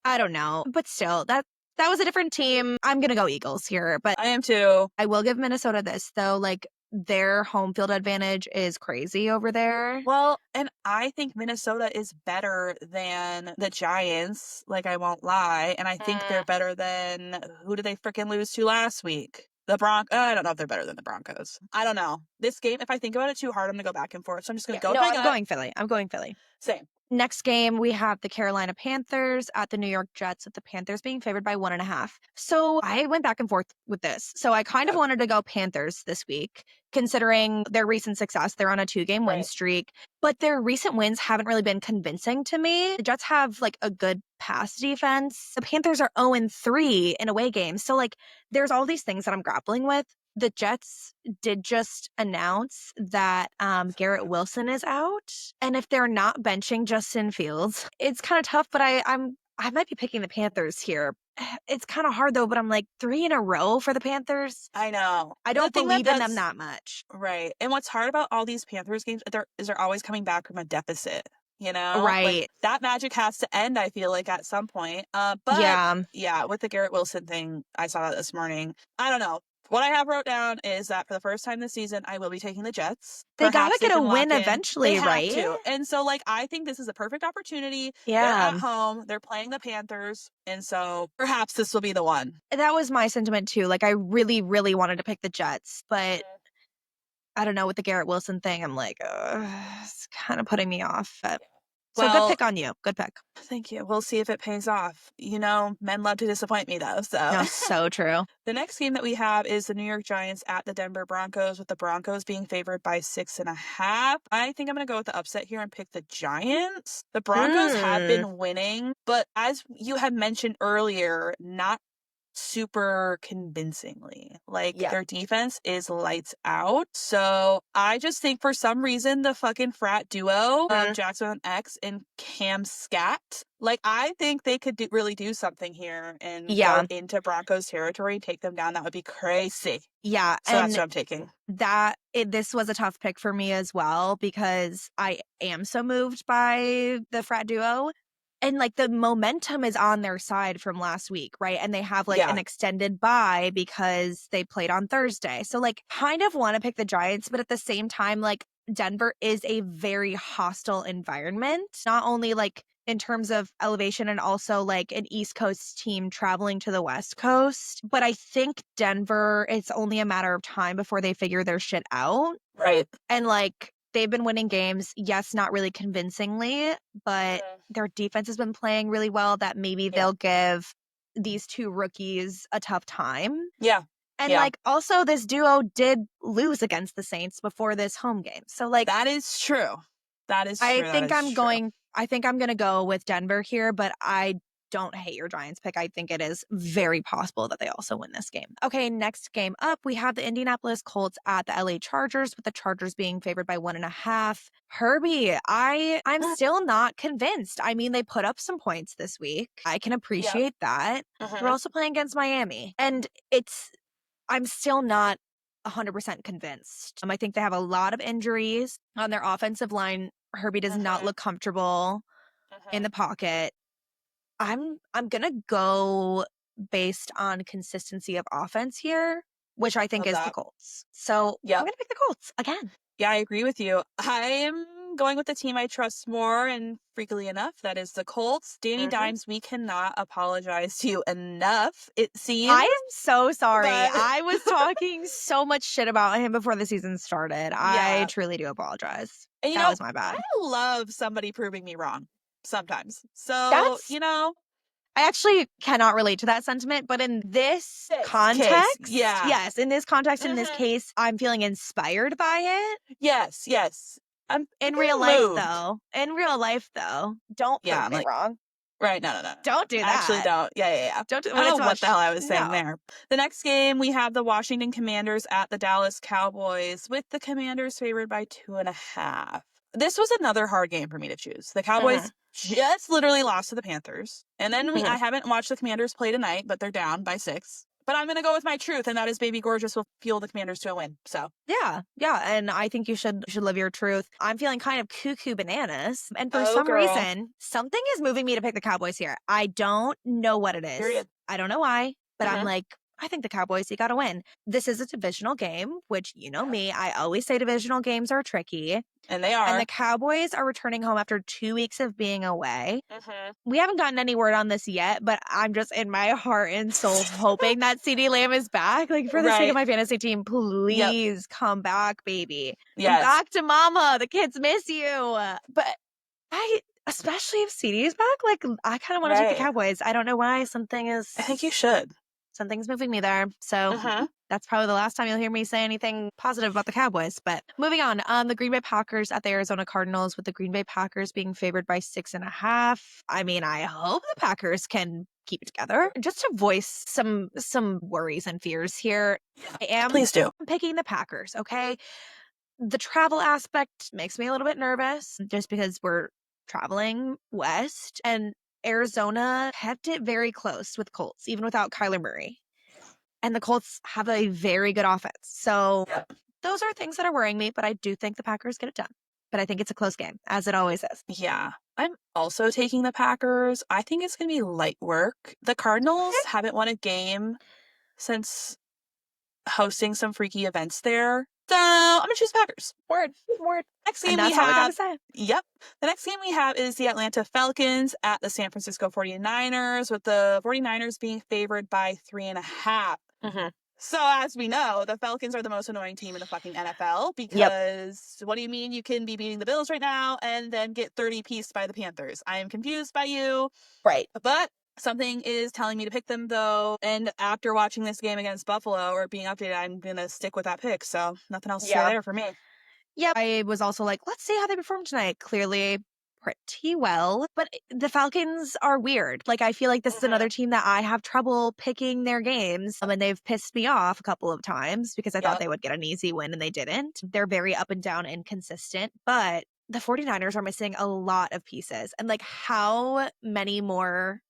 I don't know. But still, that was a different team. I'm gonna go Eagles here, but I am too. I will give Minnesota this though. Like their home field advantage is crazy over there. Well, and I think Minnesota is better than the Giants, like I won't lie. And I think they're better than who did they freaking lose to last week? I don't know if they're better than the Broncos. I don't know. This game, if I think about it too hard, I'm gonna go back and forth. So I'm just gonna Yeah, go with no, my I'm gut. going Philly. I'm going Philly. Same. Next game, we have the Carolina Panthers at the New York Jets, with the Panthers being favored by 1.5. So I went back and forth with this. So I kind of Yep. wanted to go Panthers this week, considering their recent success. They're on a 2-game win Right. streak, but their recent wins haven't really been convincing to me. The Jets have like a good pass defense. The Panthers are 0-3 in away games. So like there's all these things that I'm grappling with. The Jets did just announce that Garrett Wilson is out, and if they're not benching Justin Fields, it's kind of tough. But I might be picking the Panthers here. It's kind of hard though. But I'm like 3 in a row for the Panthers. I know. I The don't thing that believe in them that's that much. right. And what's hard about all these Panthers games they're always coming back from a deficit. You know, like Right? that magic has to end. I feel like at some point. But Yeah. yeah, with the Garrett Wilson thing, I saw that this morning. I don't know. What I have wrote down is that for the first time this season, I will be taking the Jets. They gotta Perhaps they get a can win lock in. They eventually, have right? to. And so, like, I think this is a perfect opportunity. They're Yeah. at home. They're playing the Panthers. And so perhaps this will be the one. That was my sentiment too. Like I really, really wanted to pick the Jets, but I don't know, with the Garrett Wilson thing, I'm like, it's kind of putting me off. But so good Well, pick on you. Good pick. thank you. We'll see if it pays off. You know, men love to disappoint me though. So No, so true. the next game that we have is the New York Giants at the Denver Broncos, with the Broncos being favored by 6.5. I think I'm going to go with the upset here and pick the Giants. The Broncos have been winning, but as you had mentioned earlier, not super convincingly. Like Yeah. their defense is lights out. So I just think for some reason the fucking frat duo of Jackson X and Cam Scat, like I think they could really do something here and Yeah. go into Broncos territory, take them down. That would be crazy. Yeah. So that's And what I'm taking. this was a tough pick for me as well because I am so moved by the frat duo. And like the momentum is on their side from last week, right? And they have like Yeah. an extended bye because they played on Thursday. So like kind of want to pick the Giants, but at the same time, like Denver is a very hostile environment, not only like in terms of elevation and also like an East Coast team traveling to the West Coast. But I think Denver, it's only a matter of time before they figure their shit out. Right. And like they've been winning games, yes, not really convincingly, but their defense has been playing really well, that maybe they'll give these two rookies a tough time. Yeah. And Yeah. like also this duo did lose against the Saints before this home game. So like That is true. That is true. I think I'm going to go with Denver here, but I don't hate your Giants pick. I think it is very possible that they also win this game. Okay, next game up, we have the Indianapolis Colts at the LA Chargers, with the Chargers being favored by 1.5. Herbie, I'm still not convinced. I mean, they put up some points this week. I can appreciate that. They're also playing against Miami, and I'm still not 100% convinced. I think they have a lot of injuries on their offensive line. Herbie does not look comfortable in the pocket. I'm gonna go based on consistency of offense here, which I think Love is the that. Colts. So I'm Yep. gonna pick the Colts again. Yeah, I agree with you. I am going with the team I trust more, and freakily enough, that is the Colts. Danny Dimes, we cannot apologize to you enough, it seems. I am so sorry. But I was talking so much shit about him before the season started. I yeah. truly do apologize. And That was my bad. I love somebody proving me wrong sometimes. So, That's I actually cannot relate to that sentiment, but in this context, yes, in this context, in this case, I'm feeling inspired by it. Yes, yes. I'm In real feeling life, moved. though, don't Yeah, prove I'm me like, wrong. right, no, no, no. Don't do Actually that. don't. Yeah, yeah, yeah. Don't do I when don't it's know about what the hell I was saying no. there. The next game, we have the Washington Commanders at the Dallas Cowboys, with the Commanders favored by 2.5. This was another hard game for me to choose. The Mhm, Cowboys just literally lost to the Panthers. And then I mhm. haven't watched the Commanders play tonight, but they're down by 6. But I'm going to go with my truth, and that is Baby Gorgeous will fuel the Commanders to a win. So, Yeah, yeah, and I think you should live your truth. I'm feeling kind of cuckoo bananas, and for oh, some girl. reason, something is moving me to pick the Cowboys here. I don't know what it is. Period. I don't know why, but I'm Mm-hmm. like, I think the Cowboys, you got to win. This is a divisional game, which you know me, I always say divisional games are tricky. And they And the are. Cowboys are returning home after 2 weeks of being away. Mm-hmm. We haven't gotten any word on this yet, but I'm just in my heart and soul hoping that CD Lamb is back. Like, for the sake of Right. my fantasy team, Yep. please come back, baby. Come Yes. back to mama. The kids miss you. But especially if CD is back, like, I kind of want to take the Right. Cowboys. I don't know why. I think you should. Something's moving me there. So Mm-hmm. that's probably the last time you'll hear me say anything positive about the Cowboys. But moving on, the Green Bay Packers at the Arizona Cardinals, with the Green Bay Packers being favored by 6.5. I mean, I hope the Packers can keep it together. Just to voice some worries and fears here, I am Please do. picking the Packers. Okay, the travel aspect makes me a little bit nervous, just because we're traveling west, and Arizona kept it very close with Colts, even without Kyler Murray. And the Colts have a very good offense. So Yep. those are things that are worrying me, but I do think the Packers get it done. But I think it's a close game, as it always is. Yeah. I'm also taking the Packers. I think it's going to be light work. The Cardinals Okay. haven't won a game since hosting some freaky events there. So I'm going to choose Packers. Word, word. Next And game we that's all we got to have, say. yep. The next game we have is the Atlanta Falcons at the San Francisco 49ers, with the 49ers being favored by 3.5. Hmm. So as we know, the Falcons are the most annoying team in the fucking NFL, Yep. because what do you mean you can be beating the Bills right now and then get 30 pieced by the Panthers? I am confused by you, Right. but something is telling me to pick them though. And after watching this game against Buffalo or being updated, I'm going to stick with that pick. So nothing else to say Yeah. there for me. Yep. I was also like, let's see how they perform tonight. Clearly, pretty well. But the Falcons are weird. Like, I feel like this is another team that I have trouble picking their games. And they've pissed me off a couple of times because I thought Yep. they would get an easy win and they didn't. They're very up and down and consistent. But the 49ers are missing a lot of pieces. And like, how many more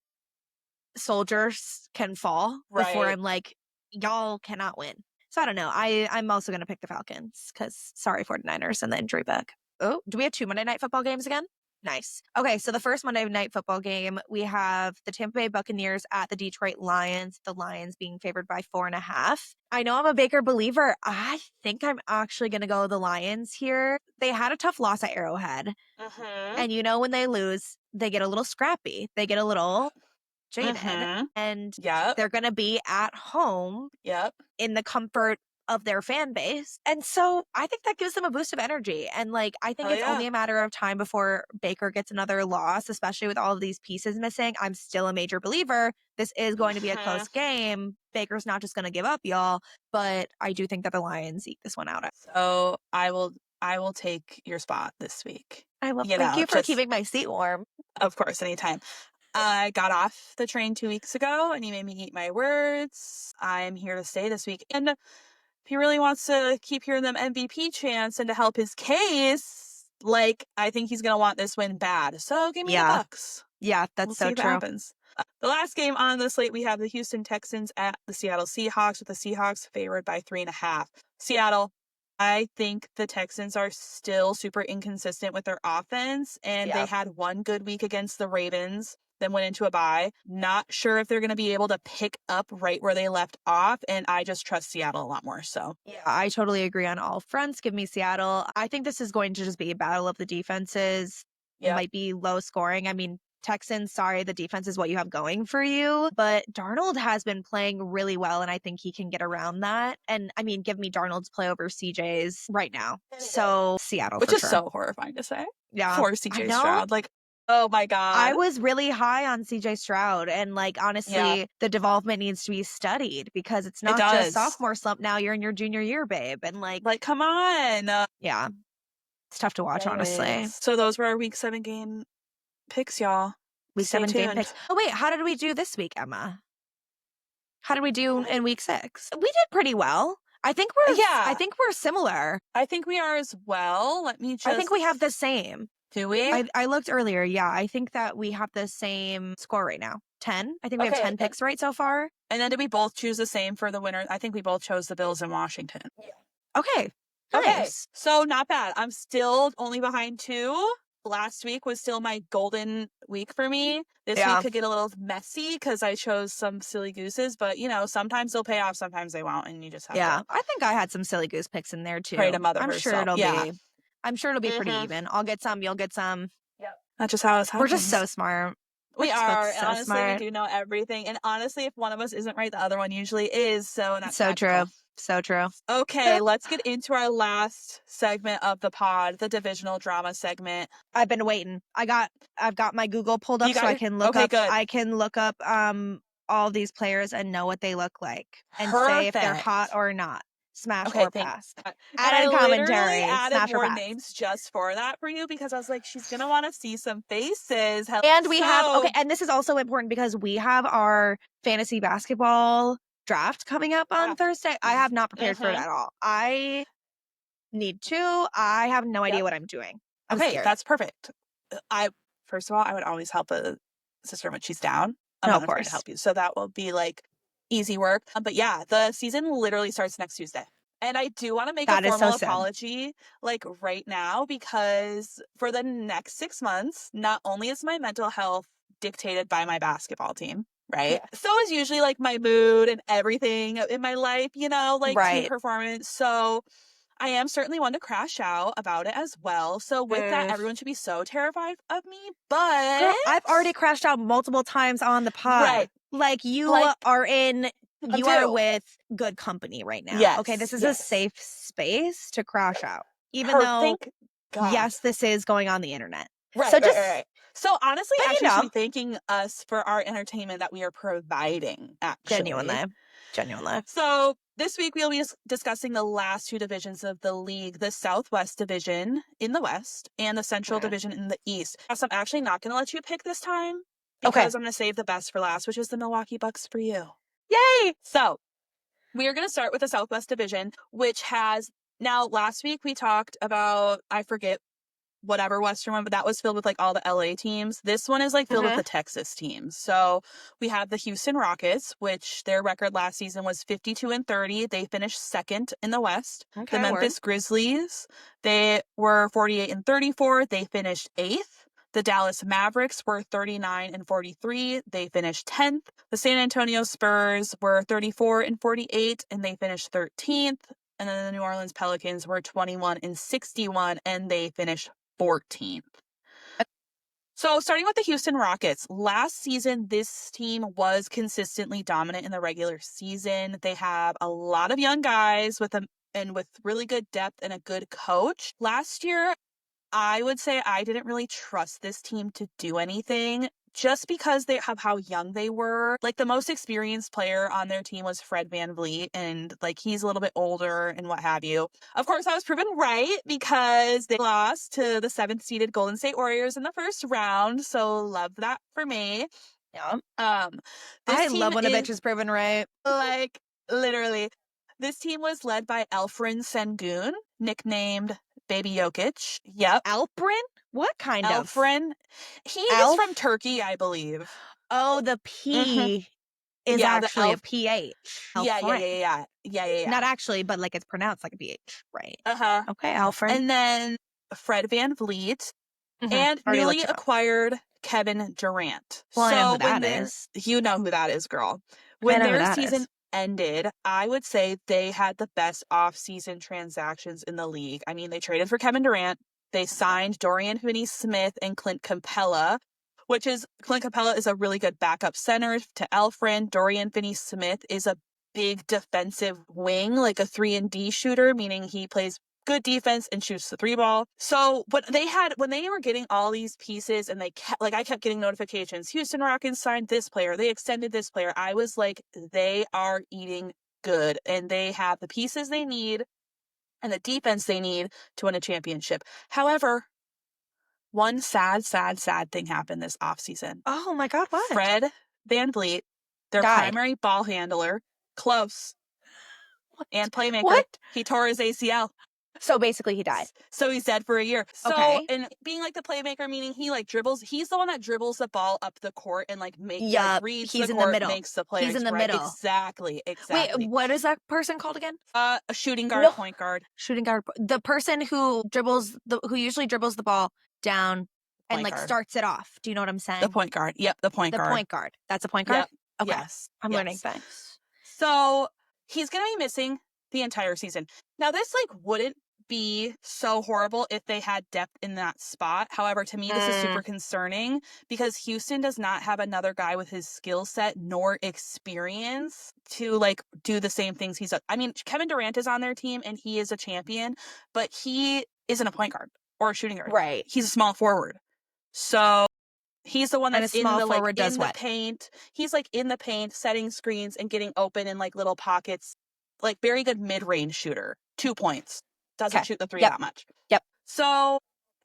soldiers can fall before Right. I'm like, y'all cannot win? So I don't know. I'm also going to pick the Falcons because sorry, 49ers and the injury bug. Oh, do we have 2 Monday Night Football games again? Nice. Okay, so the first Monday Night Football game, we have the Tampa Bay Buccaneers at the Detroit Lions, the Lions being favored by 4.5. I know I'm a Baker believer. I think I'm actually going to go the Lions here. They had a tough loss at Arrowhead. Mm-hmm. And you know, when they lose, they get a little scrappy. They get a little jaded, Mm-hmm. and Yep. they're going to be at home Yep. in the comfort of their fan base. And so I think that gives them a boost of energy. And like, I think Hell it's yeah. only a matter of time before Baker gets another loss, especially with all of these pieces missing. I'm still a major believer. This is going to be a Mm-hmm. close game. Baker's not just going to give up, y'all. But I do think that the Lions eke this one out. So I will take your spot this week. Thank you for Just keeping my seat warm. of course, anytime. I got off the train 2 weeks ago and you made me eat my words. I'm here to stay this week. And if he really wants to keep hearing them MVP chants and to help his case, like, I think he's going to want this win bad. So give me the Yeah. Bucks. Yeah, We'll that's see so if it true. happens. The last game on the slate, we have the Houston Texans at the Seattle Seahawks, with the Seahawks favored by 3.5. Seattle, I think the Texans are still super inconsistent with their offense, and they Yeah. had one good week against the Ravens, then went into a bye. Not sure if they're going to be able to pick up right where they left off, and I just trust Seattle a lot more. So, Yeah, I totally agree on all fronts. Give me Seattle. I think this is going to just be a battle of the defenses. yep. Might be low scoring. I mean, Texans, sorry, the defense is what you have going for you. But Darnold has been playing really well, and I think he can get around that. And I mean, give me Darnold's play over CJ's right now. So Seattle Which for is sure. so horrifying to say. Yeah, For I CJ know. Stroud. Like, Oh my I God. was really high on CJ Stroud, and like Yeah, honestly, the development needs to be studied because it's it not just does. sophomore slump now, you're in your junior year, babe. And like, Like, come on. yeah, it's tough to watch, honestly. Anyways, so those were our week 7 game picks, y'all. Week Stay 7 game tuned. picks. Oh wait, how did we do this week, Emma? How did we do in week 6? We did pretty well. I Yeah, think we're similar. I think we are as well. Let me I think just. we have the same. Do we? I looked earlier. Yeah, I think that we have the same score right now. 10. I think we have Okay. 10 picks right so far. And then did we both choose the same for the winner? I think we both chose the Bills in Washington. Okay. Okay, Nice. so not bad. I'm still only behind 2. Last week was still my golden week for me. This week Yeah. could get a little messy because I chose some silly gooses, but sometimes they'll pay off, sometimes they won't, and you just have Yeah. to I think I had some silly goose picks in there pray too. to Mother herself. Yeah. I'm sure it'll be pretty Mhm. even. I'll get some, you'll get some. Yep. That's just how this We're just happens. so smart. We're We just both are. And so honestly, we smart. do know everything. And honestly, if one of us isn't right, the other one usually is. So that's So true. magical. So true. Okay, let's get into our last segment of the pod, the divisional drama segment. I've been waiting. I've got my Google pulled You up so got I your can look okay, up good. I can look up all these players and know what they look like and say if they're hot Perfect. or not. Smash Okay, or thank pass. God. And I Added literally commentary. added Smash or more pass. names just for that for you because I was like, she's gonna want to see some faces. And we have So and this is also important because we have our fantasy basketball draft coming up on Thursday. I have not prepared for it Mhm. at all. I need to. I have no idea Yep. what I'm doing. I'm Okay, scared. that's perfect. I First of all, I would always help a sister when she's down. I'm No, of not afraid to course. help you. So that will be like easy work. But yeah, the season literally starts next Tuesday. And I do want to make a That is so formal soon. apology like right now because for the next 6 months, not only is my mental health dictated by my basketball team, right? Yeah. So is usually like my mood and everything in my life, like team Right. performance. So I am certainly one to crash out about it as well. So with that, Mm. everyone should be so terrified of me. Girl, But I've already crashed out multiple times on the pod. right, Like you like you are do. with good company right now. Okay, Yes, this is a yes. safe space to crash out. Even though Thank God. yes, this is going on the internet. So Right, right, right, just right. So honestly, but actually, you should be thanking us for our entertainment that we are providing. Actually, genuinely. Genuinely. so this week we'll be discussing the last 2 divisions of the league: the Southwest Division in the West and the Central Mm. Division in the East. So I'm actually not going to let you pick this time Okay. because I'm going to save the best for last, which is the Milwaukee Bucks for you. Yay! So we are going to start with the Southwest Division, which has now last week we talked about, I forget whatever Western one, but that was filled with like all the LA teams. This one is like filled with Mm-hmm. the Texas teams. So we have the Houston Rockets, which their record last season was 52-30. They finished second in the West. The Okay, word. Memphis Grizzlies, they were 48-34. They finished eighth. The Dallas Mavericks were 39-43. They finished 10th. The San Antonio Spurs were 34-48, and they finished 13th. And then the New Orleans Pelicans were 21-61, and they finished 14th. So starting with the Houston Rockets, last season, this team was consistently dominant in the regular season. They have a lot of young guys with really good depth and a good coach. Last year, I would say I didn't really trust this team to do anything just because they have how young they were. Like the most experienced player on their team was Fred VanVleet, and like he's a little bit older and what have you. Of course, I was proven right because they lost to the 7th seeded Golden State Warriors in the first round. So love that for me. Yeah. This I team love when a is bitch is proven right. like literally. This team was led by Elfrin Sengun, nicknamed Baby Jokic. Yep. Alprin? What kind of? Elfrin. He is from Elf? Turkey, I believe. Oh, the Mm-hmm. P is Yeah, the actually a elf. PH. Yeah, yeah, Alfrin. yeah, yeah, yeah, yeah, yeah. Not actually, but like it's pronounced like a PH. Right. Uh-huh. Okay, Alfrin. And then Fred VanVleet Mm-hmm. and Already newly looked him up. acquired Kevin Durant. Well, I know So who that is. you know who that is, girl. I When know who their that season is. ended, I would say they had the best off-season transactions in the league. I mean, they traded for Kevin Durant. They signed Dorian Finney-Smith and Clint Capella, Clint Capella is a really good backup center to Elfrin. Dorian Finney-Smith is a big defensive wing, like a 3-and-D shooter, meaning he plays good defense and shoots the 3-ball. So when they were getting all these pieces and they kept, like, I kept getting notifications, Houston Rockets signed this player, they extended this player. I was like, they are eating good and they have the pieces they need and the defense they need to win a championship. However, one sad thing happened this offseason. Oh my God, what? Fred VanVleet, their Died. primary ball handler, close, and playmaker, What? he tore his ACL. So basically he died. So he's dead for a year. So, Okay. and being like the playmaker, meaning he like dribbles, he's the one that dribbles the ball up the court and like reads He's the in the court, middle. makes the plays. He's in the right? middle. Exactly. Wait, what is that person called again? A shooting guard, No. point guard. Shooting guard. The person who usually dribbles the ball down and Point like guard. starts it off. Do you know what I'm saying? The point guard. Yep, the point guard. The point guard. That's a point guard? Yep. Okay. Yes. I'm learning things. So he's going to be missing the entire season. Now, this like wouldn't be so horrible if they had depth in that spot. However, to me, this is super concerning because Houston does not have another guy with his skill set nor experience to like do the same things he's done. I mean, Kevin Durant is on their team and he is a champion, but he isn't a point guard or a shooting guard. Right. He's a small forward. So he's the one that's in the paint. He's like in the paint, setting screens and getting open in like little pockets. Like very good mid-range shooter. 2 points. Doesn't shoot the 3 that much. Yep. So,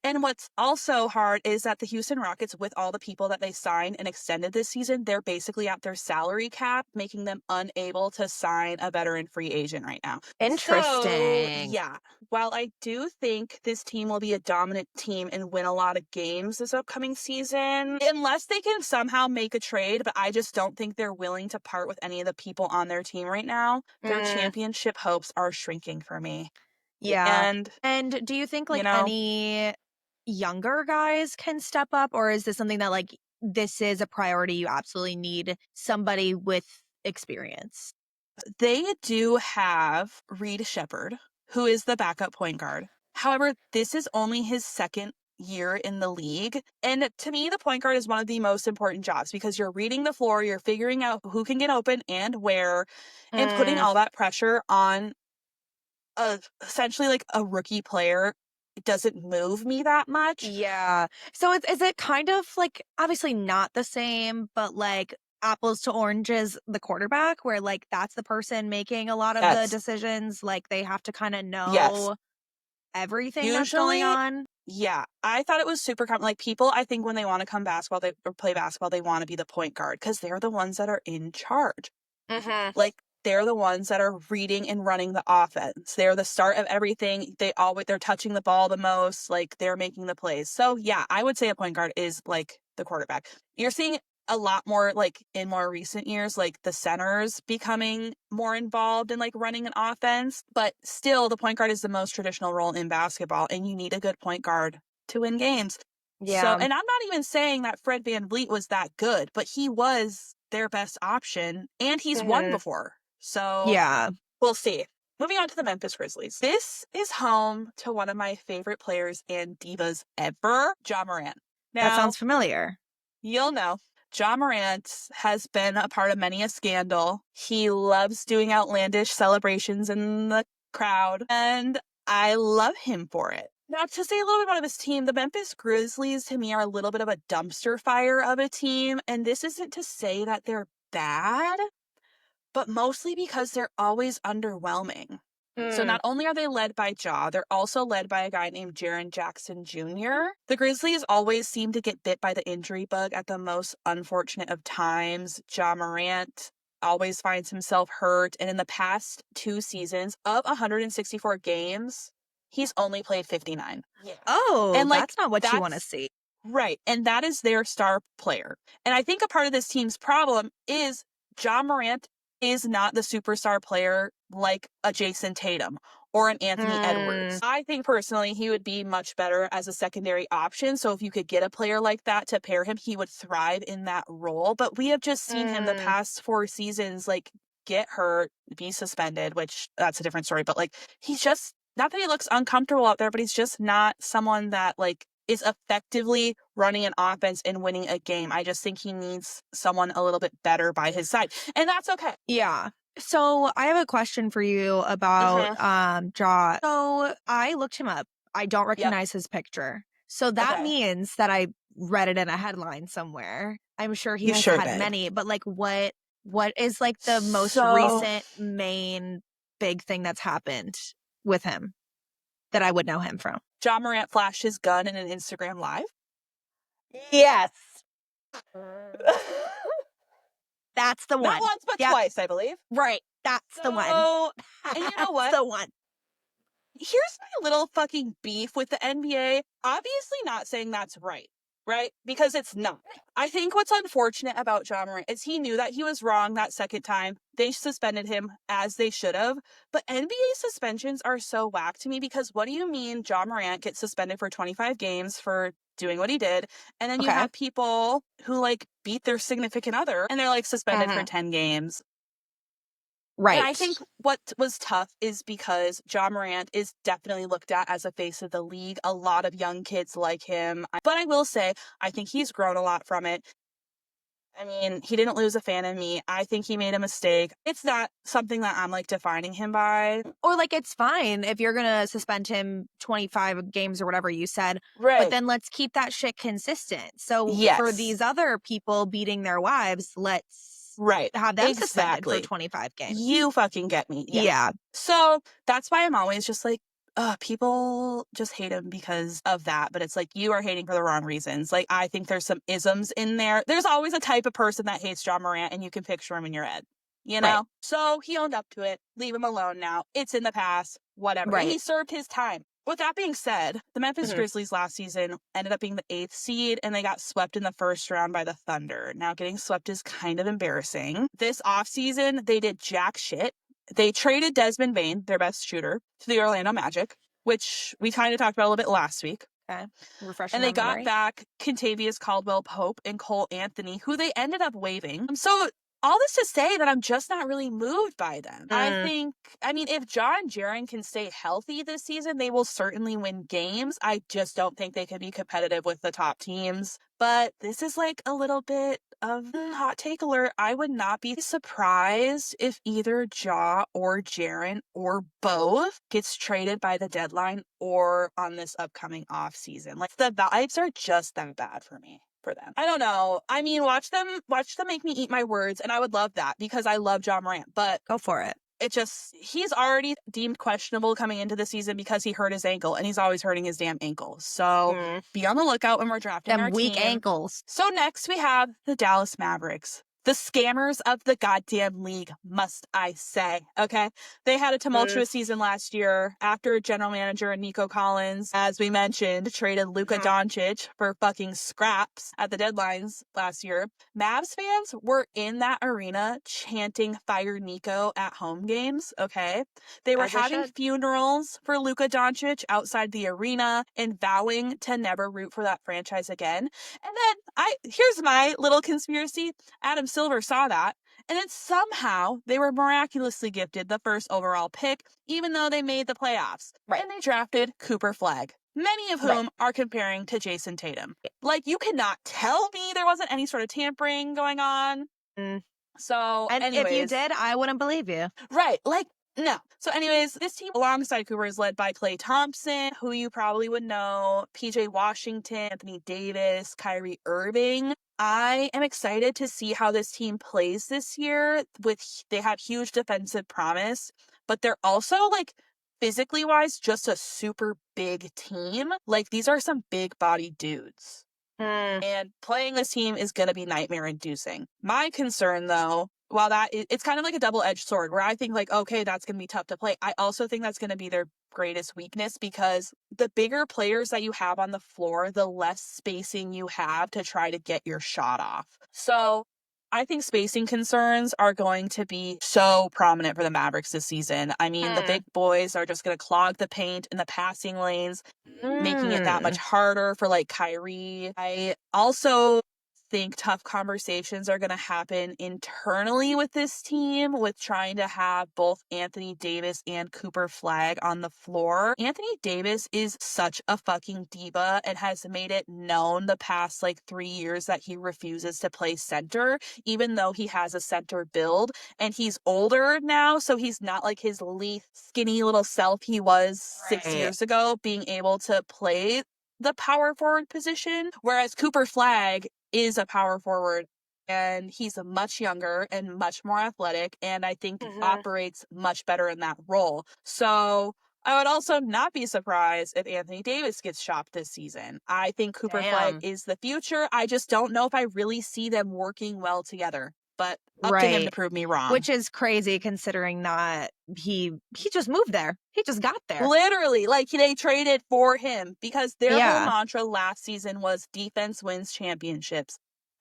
and what's also hard is that the Houston Rockets, with all the people that they signed and extended this season, they're basically at their salary cap, making them unable to sign a veteran free agent right now. Interesting. So, yeah. While I do think this team will be a dominant team and win a lot of games this upcoming season, unless they can somehow make a trade, but I just don't think they're willing to part with any of the people on their team right now, their championship hopes are shrinking for me. Yeah. And do you think like any younger guys can step up, or is this something that like this is a priority, you absolutely need somebody with experience? They do have Reed Shepherd, who is the backup point guard. However, this is only his second year in the league. And to me, the point guard is one of the most important jobs because you're reading the floor, you're figuring out who can get open and where, and putting all that pressure on essentially like a rookie player. It doesn't move me that much. Yeah. So is it kind of like obviously not the same, but like apples to oranges, the quarterback, where like that's the person making a lot of the decisions, like they have to kind of know everything that's going on. Yeah, I thought it was super common. Like people, I think when they want to come basketball, or play basketball, they want to be the point guard because they're the ones that are in charge. Like they're the ones that are reading and running the offense. They're the start of everything. They're touching the ball the most. Like they're making the plays. So yeah, I would say a point guard is like the quarterback. You're seeing a lot more like in more recent years, like the centers becoming more involved in like running an offense, but still the point guard is the most traditional role in basketball and you need a good point guard to win games. Yeah. So, and I'm not even saying that Fred VanVleet was that good, but he was their best option and he's won before. So yeah, we'll see. Moving on to the Memphis Grizzlies. This is home to one of my favorite players and divas ever, Ja Morant. Now, that sounds familiar. You'll know. Ja Morant has been a part of many a scandal. He loves doing outlandish celebrations in the crowd, and I love him for it. Now, to say a little bit about his team, the Memphis Grizzlies, to me, are a little bit of a dumpster fire of a team, and this isn't to say that they're bad, but mostly because they're always underwhelming. So not only are they led by Ja, they're also led by a guy named Jaren Jackson Jr. The Grizzlies always seem to get bit by the injury bug at the most unfortunate of times. Ja Morant always finds himself hurt, and in the past 2 seasons of 164 games, he's only played 59. Yeah. Oh, and like, that's not what you want to see. Right, and that is their star player. And I think a part of this team's problem is Ja Morant is not the superstar player like a Jason Tatum or an Anthony Edwards. I think personally he would be much better as a secondary option. So if you could get a player like that to pair him, he would thrive in that role. But we have just seen him the past 4 seasons like get hurt, be suspended, which that's a different story. But like he's just, not that he looks uncomfortable out there, but he's just not someone that like is effectively running an offense and winning a game. I just think he needs someone a little bit better by his side. And that's okay. Yeah. So I have a question for you about Mhm. Ja. So I looked him up. I don't Yep. recognize his picture. So that Okay. means that I read it in a headline somewhere. I'm sure he You has sure had did. many, but like what is like the most So, recent main big thing that's happened with him that I would know him from? John Morant flashed his gun in an Instagram live. Yes. That's the Not one. once, but Yep. twice, I believe. Right. That's the one. So, and you know That's what? the one. Here's my little fucking beef with the NBA. Obviously, not saying that's right, right? Because it's not. I think what's unfortunate about John Morant is he knew that he was wrong that second time. They suspended him as they should have. But NBA suspensions are so whack to me because what do you mean John Morant gets suspended for 25 games for doing what he did? And then you Okay. have people who like beat their significant other and they're like suspended for Mhm. 10 games. And I Right. think what was tough is because John Morant is definitely looked at as a face of the league. A lot of young kids like him. But I will say, I think he's grown a lot from it. I mean, he didn't lose a fan in me. I think he made a mistake. It's not something that I'm like defining him by. Or like it's fine if you're gonna suspend him 25 games or whatever you said, but Right. then let's keep that shit consistent. So for Yes. these other people beating their wives, let's Right. have them suspended for Exactly. 25 games. You fucking get me. Yeah. Yeah. So that's why I'm always just like, people just hate him because of that. But it's like, you are hating for the wrong reasons. Like, I think there's some isms in there. There's always a type of person that hates John Morant, and you can picture him in your head, you Right. know? So he owned up to it. Leave him alone now. It's in the past. Whatever. Right. He served his time. With that being said, the Memphis Mhm. Grizzlies last season ended up being the 8th seed, and they got swept in the first round by the Thunder. Now, getting swept is kind of embarrassing. This offseason, they did jack shit. They traded Desmond Bane, their best shooter, to the Orlando Magic, which we kind of talked about a little bit last week. Okay. Refreshing And they my got memory. back Contavious Caldwell Pope and Cole Anthony, who they ended up waiving. So all this to say that I'm just not really moved by them. Mm. I mean, if John Jaren can stay healthy this season, they will certainly win games. I just don't think they can be competitive with the top teams. But this is like a little bit of hot take alert. I would not be surprised if either Ja or Jaren or both gets traded by the deadline or on this upcoming off season. Like the vibes are just that bad for me. For them. I don't know. I mean, watch them make me eat my words, and I would love that because I love John Morant, but Go for it. he's already deemed questionable coming into the season because he hurt his ankle, and he's always hurting his damn ankles. So Mm. be on the lookout when we're drafting Them our weak team. ankles. So next we have the Dallas Mavericks. The scammers of the goddamn league, must I say, okay? They had a Mm. tumultuous season last year after general manager Nico Collins, as we mentioned, traded Luka Doncic for fucking scraps at the deadlines last year. Mavs fans were in that arena chanting Fire Nico at home games, okay? They were As they having should. funerals for Luka Doncic outside the arena and vowing to never root for that franchise again. And then here's my little conspiracy. Adam Silver saw that, and then somehow they were miraculously gifted the first overall pick, even though they made the playoffs. Right. And they drafted Cooper Flagg, many of Right. whom are comparing to Jason Tatum. Like, you cannot tell me there wasn't any sort of tampering going on. Mm. So, And if you anyways, did, I wouldn't believe you. right, like, no. So, anyways, this team alongside Cooper is led by Klay Thompson, who you probably would know, PJ Washington, Anthony Davis, Kyrie Irving. I am excited to see how this team plays this year. They have huge defensive promise, but they're also like physically wise just a super big team. Like, these are some big body dudes. Mm. And playing this team is going to be nightmare inducing. My concern, though, while it's kind of like a double-edged sword where I think like, okay, that's going to be tough to play. I also think that's going to be their greatest weakness because the bigger players that you have on the floor, the less spacing you have to try to get your shot off. So I think spacing concerns are going to be so prominent for the Mavericks this season. I mean, the big boys are just going to clog the paint in the passing lanes, making it that much Mm. harder for like Kyrie. I also think tough conversations are going to happen internally with this team with trying to have both Anthony Davis and Cooper Flag on the floor. Anthony Davis is such a fucking diva and has made it known the past like 3 years that he refuses to play center, even though he has a center build, and he's older now, so he's not like his lithe, skinny little self he was 6 years ago, being able to play the power forward position, whereas Cooper Flag is a power forward and he's much younger and much more athletic, and I think operates much better in that role. So I would also not be surprised if Anthony Davis gets shopped this season. I think Cooper Flag is the future. I just don't know if I really see them working well together, but up to him to prove me wrong. Which is crazy considering that he just moved there. He just got there. Literally, like they traded for him because their whole mantra last season was defense wins championships.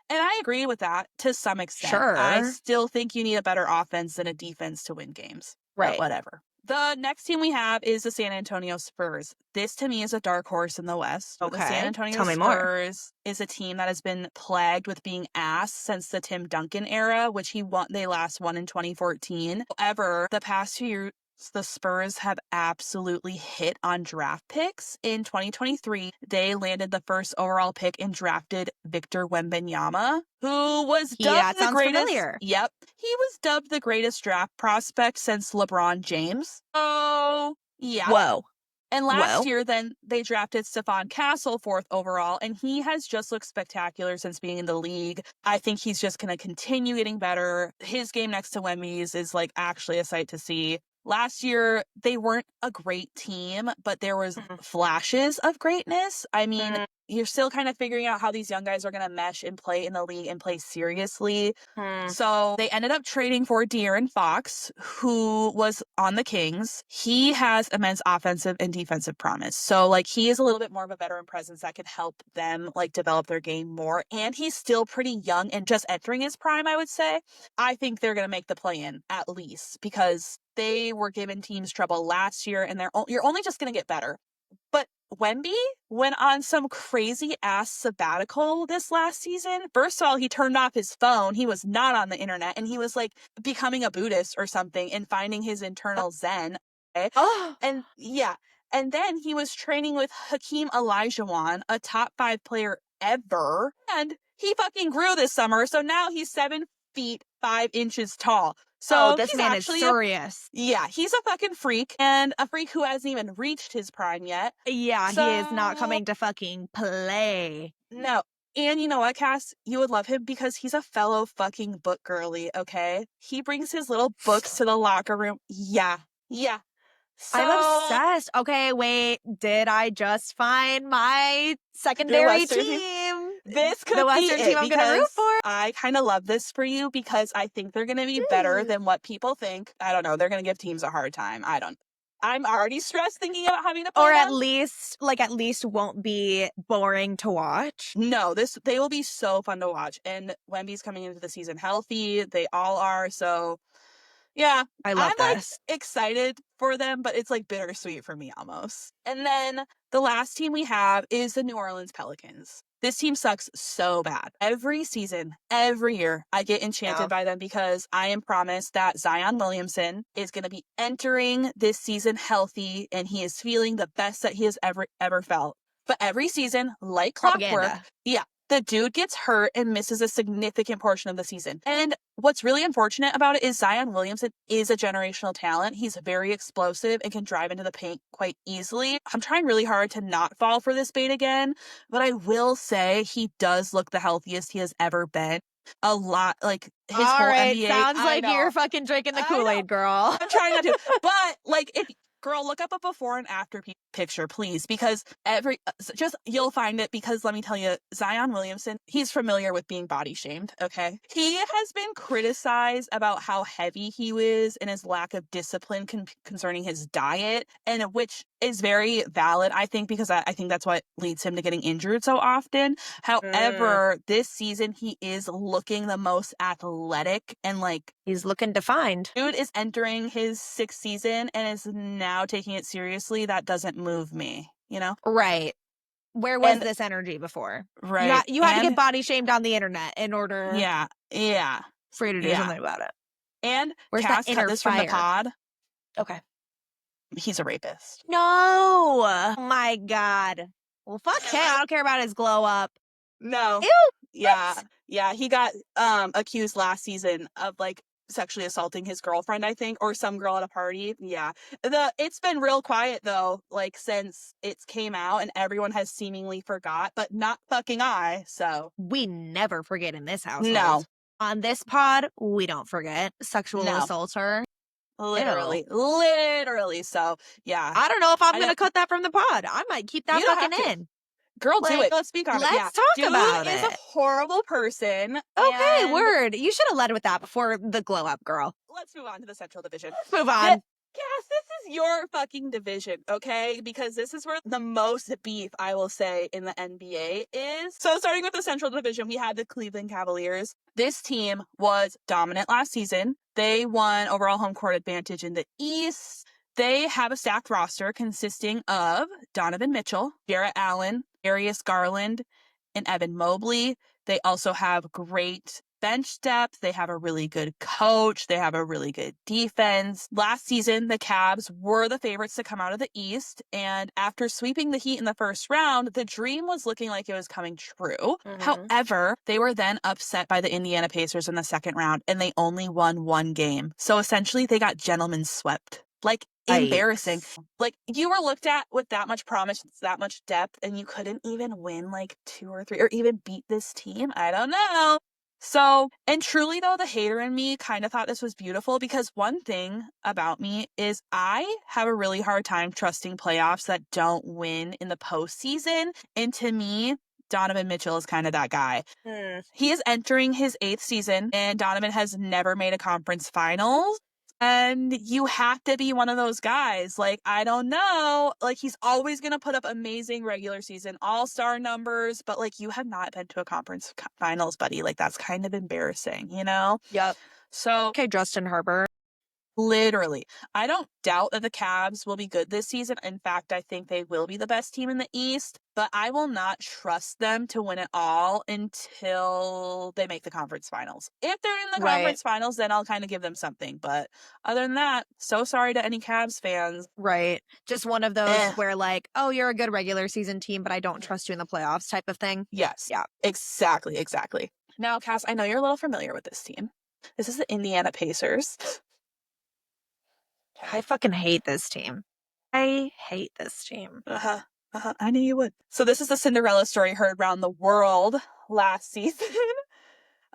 And I agree with that to some extent. Sure. I still think you need a better offense than a defense to win games. Right. But whatever. The next team we have is the San Antonio Spurs. This, to me, is a dark horse in the West. Okay. The San Antonio Tell me more. Spurs is a team that has been plagued with being ass since the Tim Duncan era, which they last won in 2014. However, the past 2 years, the Spurs have absolutely hit on draft picks. In 2023, they landed the first overall pick and drafted Victor Wembanyama, who was dubbed the greatest. Familiar. Yep. He was dubbed the greatest draft prospect since LeBron James. Oh, yeah. Whoa. And last year, then, they drafted Stephon Castle 4th overall, and he has just looked spectacular since being in the league. I think he's just going to continue getting better. His game next to Wemby's is, like, actually a sight to see. Last year, they weren't a great team, but there was flashes of greatness. I mean, you're still kind of figuring out how these young guys are going to mesh and play in the league and play seriously. So they ended up trading for De'Aaron Fox, who was on the Kings. He has immense offensive and defensive promise. So, like, he is a little bit more of a veteran presence that can help them, like, develop their game more. And he's still pretty young and just entering his prime, I would say. I think they're going to make the play-in, at least, because they were giving teams trouble last year, and you're only just going to get better. But Wemby went on some crazy-ass sabbatical this last season. First of all, he turned off his phone. He was not on the internet, and he was, like, becoming a Buddhist or something and finding his internal zen. Okay? And, yeah. And then he was training with Hakeem Olajuwon, a top 5 player ever, and he fucking grew this summer, so now he's 7 feet 5 inches tall. So this man is serious. He's a fucking freak, and a freak who hasn't even reached his prime yet. Yeah, so, he is not coming to fucking play. No. And you know what, Cass? You would love him because he's a fellow fucking book girly, okay? He brings his little books to the locker room. Yeah. So, I'm obsessed. Okay, wait. Did I just find my secondary team? This could the be Western team I'm going to root for. I kind of love this for you because I think they're going to be better than what people think. I don't know. They're going to give teams a hard time. I'm already stressed thinking about having to play Or them. at least won't be boring to watch. No, they will be so fun to watch. And Wemby's coming into the season healthy. They all are. So, yeah. I love I'm this. like excited for them, but it's like bittersweet for me almost. And then the last team we have is the New Orleans Pelicans. This team sucks so bad. Every season, every year, I get enchanted by them because I am promised that Zion Williamson is going to be entering this season healthy, and he is feeling the best that he has ever felt. But every season, like clockwork, the dude gets hurt and misses a significant portion of the season. And what's really unfortunate about it is Zion Williamson is a generational talent. He's very explosive and can drive into the paint quite easily. I'm trying really hard to not fall for this bait again, but I will say he does look the healthiest he has ever been. A lot, like his whole NBA. Sounds like you're fucking drinking the Kool-Aid, girl. I'm trying not to. But, like, girl, look up a before and after picture, please, because you'll find it, because let me tell you, Zion Williamson, he's familiar with being body shamed, okay? He has been criticized about how heavy he is and his lack of discipline concerning his diet, and which is very valid, I think, because I think that's what leads him to getting injured so often. However, this season, he is looking the most athletic and, like, he's looking defined. Dude is entering his 6th season and is now taking it seriously. That doesn't move me, you know? Right. Where was And this energy before? right. You had to get body shamed on the internet in order Yeah. for you to do something about it. And Where's that Cass, cut inner this from the fire? pod. Okay. He's a rapist. No. Oh my God. Well, fuck him. I don't care about his glow up. No. Ew. Yeah. Yeah. He got accused last season of like sexually assaulting his girlfriend, I think, or some girl at a party. Yeah. It's been real quiet though, like since it's came out and everyone has seemingly forgot, but not fucking I. So We never forget in this household. no. On this pod, we don't forget. Sexual No. assaulter. Literally. Ew. Literally. So yeah. I don't know if I'm I going to don't cut that from the pod. I might keep that you don't fucking have to. in. Girl, do Like, it. Let's speak on it. Yeah. let's talk Dude about is a it. horrible person. Okay, And word. You should have led with that before the glow up, girl. let's move on to the Central Division. Move on. Cass, this is your fucking division, okay? Because this is where the most beef, I will say, in the NBA is. So starting with the Central Division, we had the Cleveland Cavaliers. This team was dominant last season. They won overall home court advantage in the East. They have a stacked roster consisting of Donovan Mitchell, Jarrett Allen, Darius Garland, and Evan Mobley. They also have great bench depth. They have a really good coach. They have a really good defense. Last season, the Cavs were the favorites to come out of the East. And after sweeping the Heat in the first round, the dream was looking like it was coming true. However, they were then upset by the Indiana Pacers in the second round, and they only won one game. So essentially, they got gentlemen swept. Like, embarrassing. Like, you were looked at with that much promise, that much depth, and you couldn't even win like 2 or 3 or even beat this team. I don't know. So, and truly though, the hater in me kind of thought this was beautiful because one thing about me is I have a really hard time trusting playoffs that don't win in the postseason. And to me, Donovan Mitchell is kind of that guy. He is entering his 8th season, and Donovan has never made a conference finals. And you have to be one of those guys. Like, I don't know. Like, he's always going to put up amazing regular season all-star numbers, but like, you have not been to a conference finals, buddy. Like, that's kind of embarrassing, you know? Yep. So, Okay, Justin Herbert. literally, I don't doubt that the Cavs will be good this season. In fact, I think they will be the best team in the East, but I will not trust them to win it all until they make the conference finals. If they're in the conference finals, then I'll kind of give them something. But other than that, so sorry to any Cavs fans. Right. Just one of those where like, oh, you're a good regular season team, but I don't trust you in the playoffs type of thing. Yes. Yeah. Exactly. Now, Cass, I know you're a little familiar with this team. This is the Indiana Pacers. I fucking hate this team. I hate this team. I knew you would. So this is the Cinderella story heard around the world last season.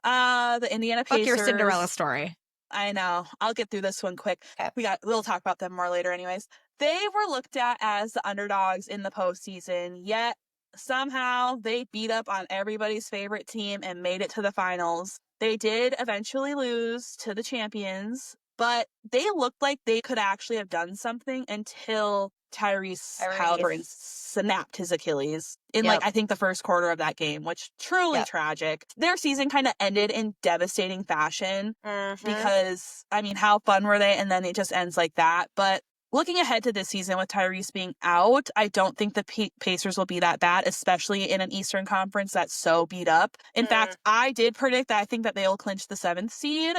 The Indiana Pacers. Fuck your Cinderella story. I know. I'll get through this one quick. Okay. We'll talk about them more later anyways. They were looked at as the underdogs in the postseason, yet somehow they beat up on everybody's favorite team and made it to the finals. They did eventually lose to the champions, but they looked like they could actually have done something until Tyrese Haliban snapped his Achilles in like, I think the first quarter of that game, which truly tragic. Their season kind of ended in devastating fashion because, I mean, how fun were they? And then it just ends like that. But looking ahead to this season with Tyrese being out, I don't think the Pacers will be that bad, especially in an Eastern Conference that's so beat up. In fact, I did predict that I think that they'll clinch the 7th seed.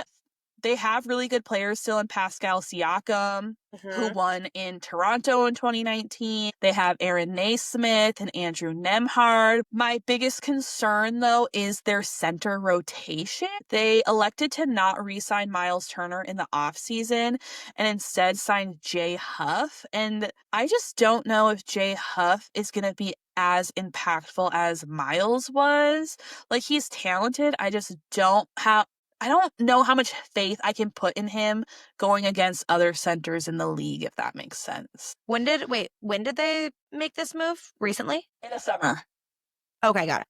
They have really good players still in Pascal Siakam, who won in Toronto in 2019. They have Aaron Naismith and Andrew Nemhard. My biggest concern, though, is their center rotation. They elected to not re-sign Miles Turner in the offseason and instead signed Jay Huff. And I just don't know if Jay Huff is going to be as impactful as Miles was. Like, he's talented. I don't know how much faith I can put in him going against other centers in the league, if that makes sense. When did they make this move? Recently? In the summer. Okay, got it.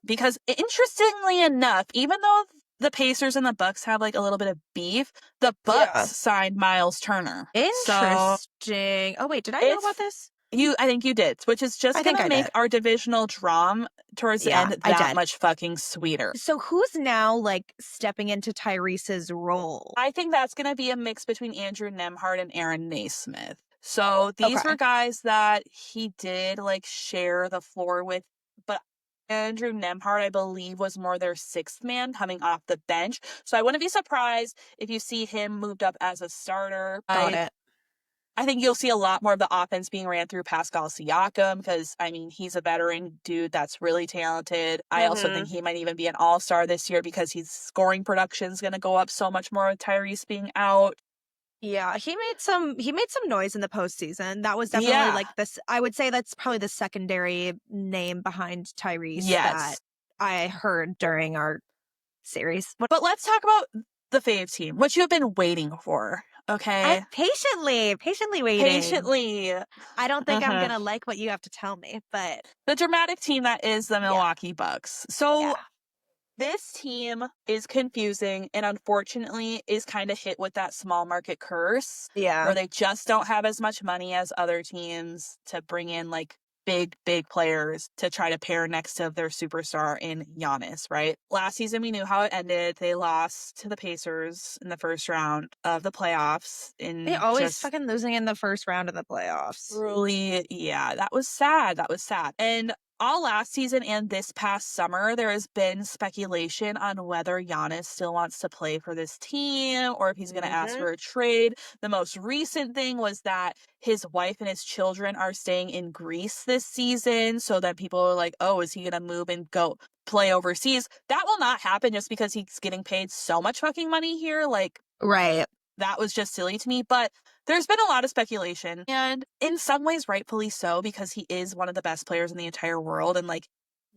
Because interestingly enough, even though the Pacers and the Bucks have like a little bit of beef, the Bucks signed Miles Turner. Interesting. Oh wait, did I know about this? I think you did, which is just going to make our divisional dram towards the end that much fucking sweeter. So who's now like stepping into Tyrese's role? I think that's going to be a mix between Andrew Nemhard and Aaron Naismith. So these Okay. were guys that he did like share the floor with, but Andrew Nemhard, I believe, was more their sixth man coming off the bench. So I wouldn't be surprised if you see him moved up as a starter. Got it. I think you'll see a lot more of the offense being ran through Pascal Siakam because, I mean, he's a veteran dude that's really talented. I also think Mhm. he might even be an all-star this year because his scoring production is going to go up so much more with Tyrese being out. Yeah, he made some noise in the postseason. That was definitely Yeah. like this. I would say that's probably the secondary name behind Tyrese that Yes. I heard during our series. But let's talk about the fave team, what you have been waiting for. I'm Okay. patiently waiting. Patiently. I don't think I'm Hmm. gonna like what you have to tell me, but The dramatic team that is the yeah, Milwaukee Bucks. So yeah, this team is confusing and unfortunately is kind of hit with that small market curse yeah. where they just don't have as much money as other teams to bring in like big players to try to pair next to their superstar in Giannis, right? Last season we knew how it ended. They lost to the Pacers in the first round of the playoffs They in always just fucking losing in the first round of the playoffs. truly, yeah, that was sad. That was sad. And all last season and this past summer, there has been speculation on whether Giannis still wants to play for this team or if he's going to ask Hmm. for a trade. The most recent thing was that his wife and his children are staying in Greece this season. So that people are like, oh, is he going to move and go play overseas? That will not happen just because he's getting paid so much fucking money here. Like, Right. that was just silly to me. But there's been a lot of speculation, and in some ways, rightfully so, because he is one of the best players in the entire world, and like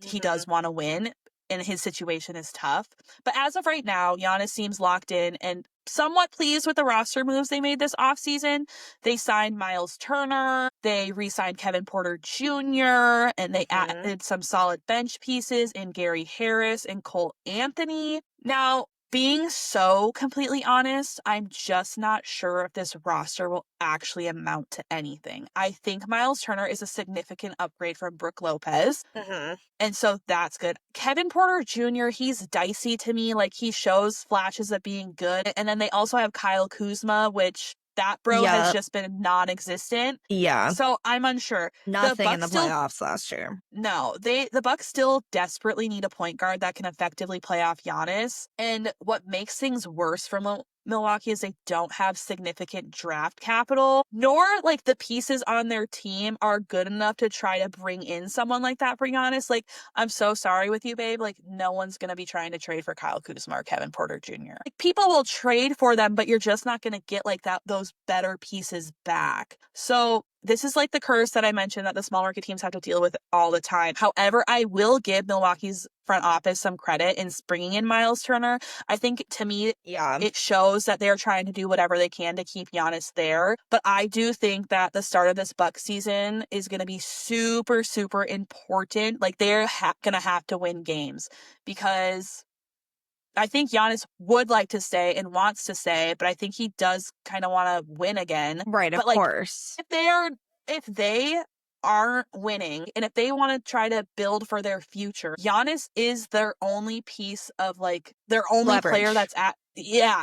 he Hmm. does want to win, and his situation is tough. But as of right now, Giannis seems locked in and somewhat pleased with the roster moves they made this offseason. They signed Miles Turner, they re signed Kevin Porter Jr., and they Hmm. added some solid bench pieces in Gary Harris and Cole Anthony. Now, being so completely honest, I'm just not sure if this roster will actually amount to anything. I think Miles Turner is a significant upgrade from Brooke Lopez. Hmm. And so that's good. Kevin Porter Jr., he's dicey to me. Like he shows flashes of being good. And then they also have Kyle Kuzma, which that bro has Yep. just been non existent. Yeah. So I'm unsure. The Nothing in Bucks the still playoffs last year. no, the Bucks still desperately need a point guard that can effectively play off Giannis. And what makes things worse for Milwaukee is they don't have significant draft capital, nor like the pieces on their team are good enough to try to bring in someone like that for Giannis. Like, I'm so sorry with you, babe. Like, no one's gonna be trying to trade for Kyle Kuzma or Kevin Porter Jr. Like, people will trade for them, but you're just not gonna get like that those better pieces back. So this is like the curse that I mentioned that the small market teams have to deal with all the time. However, I will give Milwaukee's front office some credit in bringing in Miles Turner. I think to me, Yeah. it shows that they're trying to do whatever they can to keep Giannis there. But I do think that the start of this Buck season is going to be super important. Like they're going to have to win games because I think Giannis would like to stay and wants to stay, but I think he does kind of want to win again. Right, of But like course. if they aren't winning and if they want to try to build for their future, Giannis is their only piece of like their only player Leverage. that's at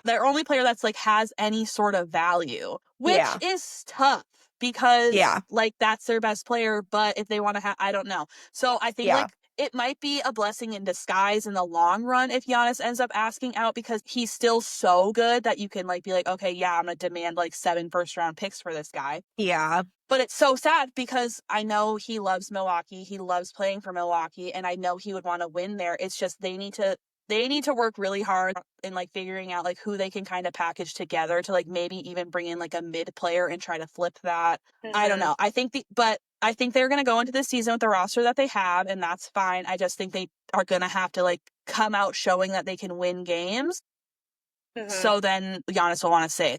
their only player that's like has any sort of value, which Yeah. is tough because Yeah. like that's their best player, but if they want to have I don't know. So I think Yeah. like it might be a blessing in disguise in the long run if Giannis ends up asking out because he's still so good that you can like be like, okay, yeah, I'm gonna demand like 7 first round picks for this guy. Yeah. But it's so sad because I know he loves Milwaukee. He loves playing for Milwaukee and I know he would want to win there. It's just they need to work really hard in like figuring out like who they can kind of package together to like maybe even bring in like a mid player and try to flip that. I don't Hmm. know. I think they're going to go into this season with the roster that they have and that's fine. I just think they are going to have to like come out showing that they can win games. Hmm. So then Giannis will want to stay.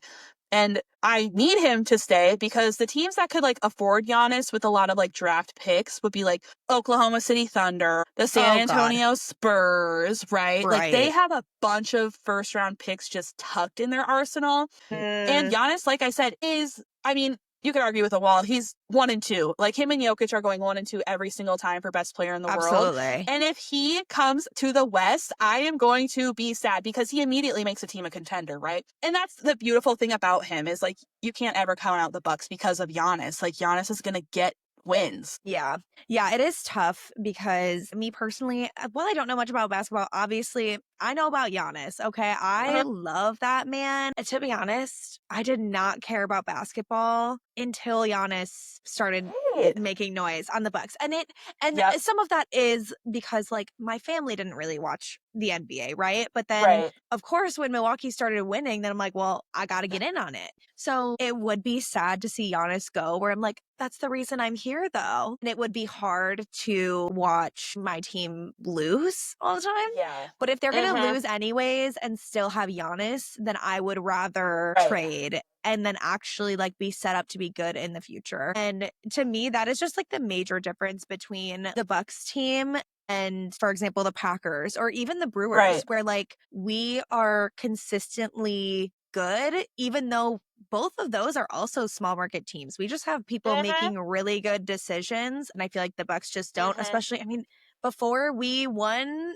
And I need him to stay because the teams that could like afford Giannis with a lot of like draft picks would be like Oklahoma City Thunder, the San Oh God. Antonio Spurs, right? Like they Right. have a bunch of first round picks just tucked in their arsenal. And Mm. Giannis, like I said, is, I mean, you could argue with a wall. He's 1 and 2. Like, him and Jokic are going 1 and 2 every single time for best player in the world. Absolutely. And if he comes to the West, I am going to be sad because he immediately makes a team a contender, right? And that's the beautiful thing about him is, like, you can't ever count out the Bucks because of Giannis. Like, Giannis is going to get wins. Yeah. Yeah, it is tough because me personally, while I don't know much about basketball, obviously I know about Giannis. Okay. I Mhm. love that man. And to be honest, I did not care about basketball until Giannis started Right. making noise on the Bucks. And Yep. some of that is because like my family didn't really watch the NBA, right? But then Right. of course when Milwaukee started winning, then I'm like, well, I got to get in on it. So it would be sad to see Giannis go where I'm like, that's the reason I'm here though. And it would be hard to watch my team lose all the time. Yeah. But if they're going to Mhm. lose anyways and still have Giannis, then I would rather Right. trade and then actually like be set up to be good in the future. And to me, that is just like the major difference between the Bucks team and, for example, the Packers or even the Brewers, Right. where like we are consistently good, even though both of those are also small market teams. We just have people Mhm. making really good decisions. And I feel like the Bucks just don't, Mhm. especially, I mean, before we won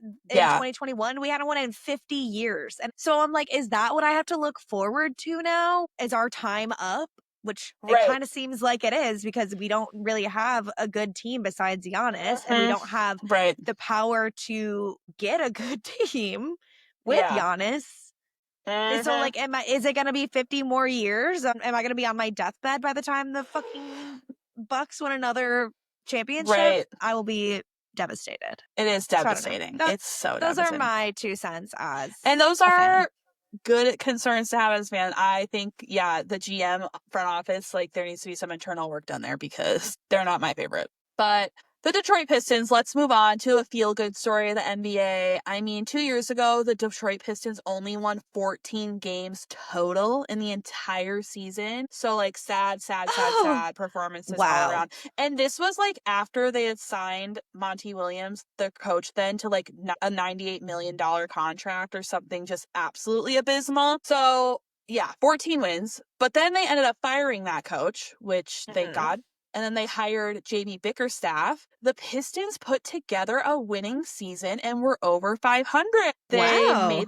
in Yeah. 2021, we hadn't won in 50 years. And so I'm like, is that what I have to look forward to now? Is our time up? Which it Right. kind of seems like it is because we don't really have a good team besides Giannis, and we Mhm. don't have Right. the power to get a good team with Yeah. Giannis. And so, Mhm. like, is it going to be 50 more years? Am I going to be on my deathbed by the time the fucking Bucks win another championship? Right. I will be devastated. It is So I don't know. devastating. It's so Those are devastating. my 2 cents as And those a fan. are good concerns to have as a fan. I think, yeah, the GM front office, like, there needs to be some internal work done there because they're not my favorite. But the Detroit Pistons, let's move on to a feel-good story of the NBA. I mean, 2 years ago, the Detroit Pistons only won 14 games total in the entire season. So, like, sad, sad, sad, Oh, sad performances all wow. around. And this was, like, after they had signed Monty Williams, the coach then, to, like, a $98 million contract or something just absolutely abysmal. So, yeah, 14 wins. But then they ended up firing that coach, which, thank Mhm. God. And then they hired JB Bickerstaff. The Pistons put together a winning season and were over 500. Wow.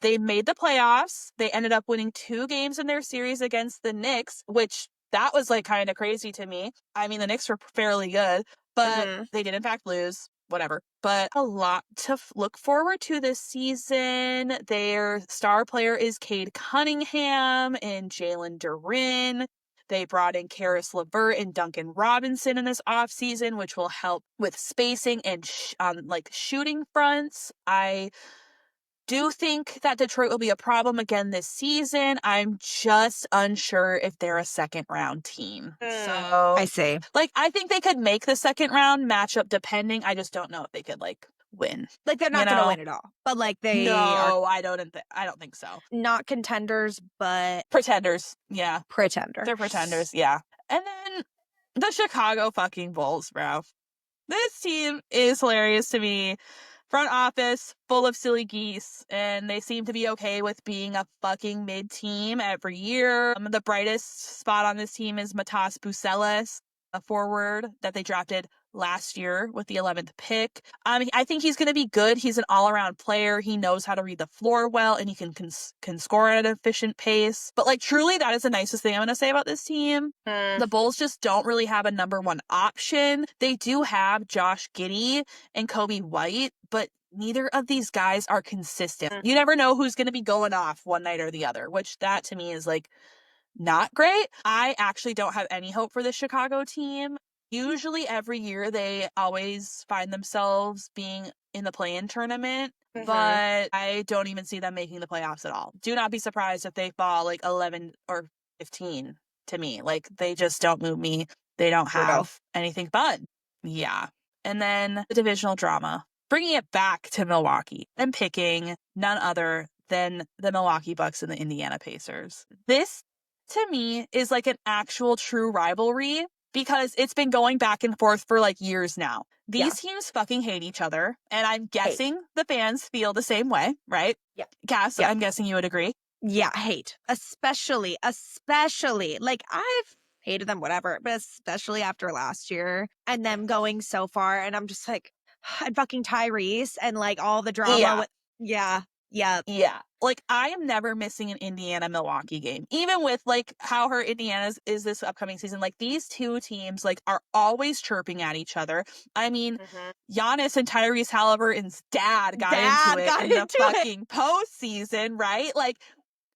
They made the playoffs. They ended up winning 2 games in their series against the Knicks, which that was like kind of crazy to me. I mean, the Knicks were fairly good, but Mhm. they did in fact lose. Whatever. But a lot to look forward to this season. Their star player is Cade Cunningham and Jalen Duren. They brought in Karis LeVert and Duncan Robinson in this offseason, which will help with spacing and on like shooting fronts. I do think that Detroit will be a problem again this season. I'm just unsure if they're a second round team. I So, see. like, I think they could make the second round matchup depending. I just don't know if they could like win. Like, they're You not gonna know? win it all, but, like, they are No, I don't think so. not contenders, but Pretenders. Yeah. pretender. They're pretenders. Yeah. And then the Chicago fucking Bulls, bro. This team is hilarious to me. Front office full of silly geese, and they seem to be okay with being a fucking mid team every year. The brightest spot on this team is Matas Bucelis, a forward that they drafted last year with the 11th pick. I think he's going to be good. He's an all-around player. He knows how to read the floor well, and he can score at an efficient pace. But like, truly, that is the nicest thing I'm going to say about this team. The Bulls just don't really have a number one option. They do have Josh Giddey and Kobe White, but neither of these guys are consistent. You never know who's going to be going off one night or the other, which that to me is like not great. I actually don't have any hope for the Chicago team. Usually every year they always find themselves being in the play-in tournament, but I don't even see them making the playoffs at all. Do not be surprised if they fall like 11 or 15 to me. Like, they just don't move me. They don't Brutal. have anything fun. Yeah. And then the divisional drama, bringing it back to Milwaukee and picking none other than the Milwaukee Bucks and the Indiana Pacers. This to me is like an actual true rivalry because it's been going back and forth for like years now. Yeah. These teams fucking hate each other, and I'm Hate. guessing the fans feel the same way, right? Yeah. Cass, Yeah. I'm guessing you would agree. Yeah, hate. Especially, like, I've hated them, whatever, but especially after last year and them going so far, and I'm just like, and fucking Tyrese and, like, all the drama Yeah. with yeah, yeah. Yeah. Like, I am never missing an Indiana-Milwaukee game. Even with, like, how hurt Indiana's is this upcoming season. Like, these two teams, like, are always chirping at each other. I mean, Mhm. Giannis and Tyrese Halliburton's dad got into Dad it got in the into it. fucking postseason, right? Like,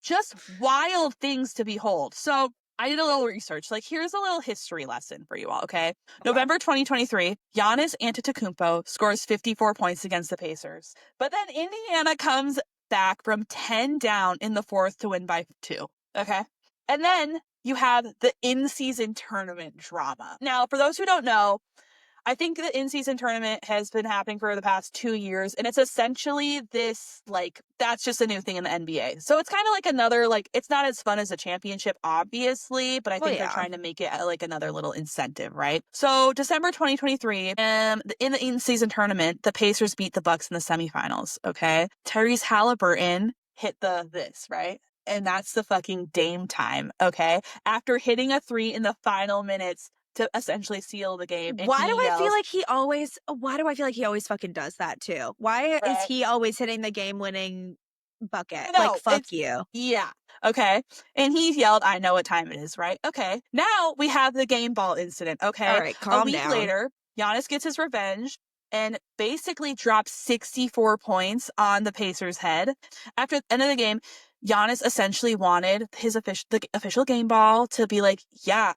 just wild things to behold. So I did a little research. Like, here's a little history lesson for you all, okay? Okay. November 2023, Giannis Antetokounmpo scores 54 points against the Pacers. But then Indiana comes back from 10 down in the fourth to win by 2, okay? And then you have the in-season tournament drama. Now, for those who don't know, I think the in-season tournament has been happening for the past 2 years, and it's essentially this, like, that's just a new thing in the NBA. So it's kind of like another, like, it's not as fun as a championship, obviously, but I Well, think they're yeah. trying to make it like another little incentive, right? So December 2023, in the in-season tournament, the Pacers beat the Bucks in the semifinals, okay? Tyrese Haliburton hit this, right? And that's the fucking Dame time, okay? After hitting a 3 in the final minutes to essentially seal the game, and Why do he I feel yells, like he always fucking does that too? Why is right? he always hitting the game-winning bucket? Like, No, fuck it's you. yeah. Okay. And he yelled, I know what time it is, right? Okay. Now we have the game ball incident. Okay. Alright, A calm week down. later, Giannis gets his revenge and basically drops 64 points on the Pacers' head. After the end of the game, Giannis essentially wanted the official game ball to be like, yeah,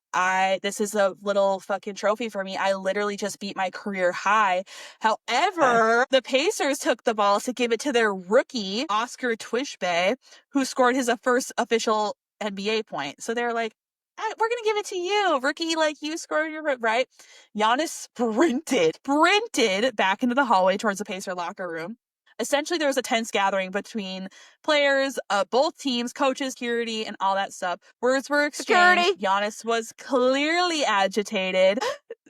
this is a little fucking trophy for me. I literally just beat my career high. However, the Pacers took the ball to give it to their rookie, Oscar Twishbay, who scored his first official NBA point. So they're like, we're going to give it to you, rookie. Like, you scored your right. Giannis sprinted back into the hallway towards the Pacer locker room. Essentially, there was a tense gathering between players, both teams, coaches, security, and all that stuff. Words were exchanged. Security! Giannis was clearly agitated.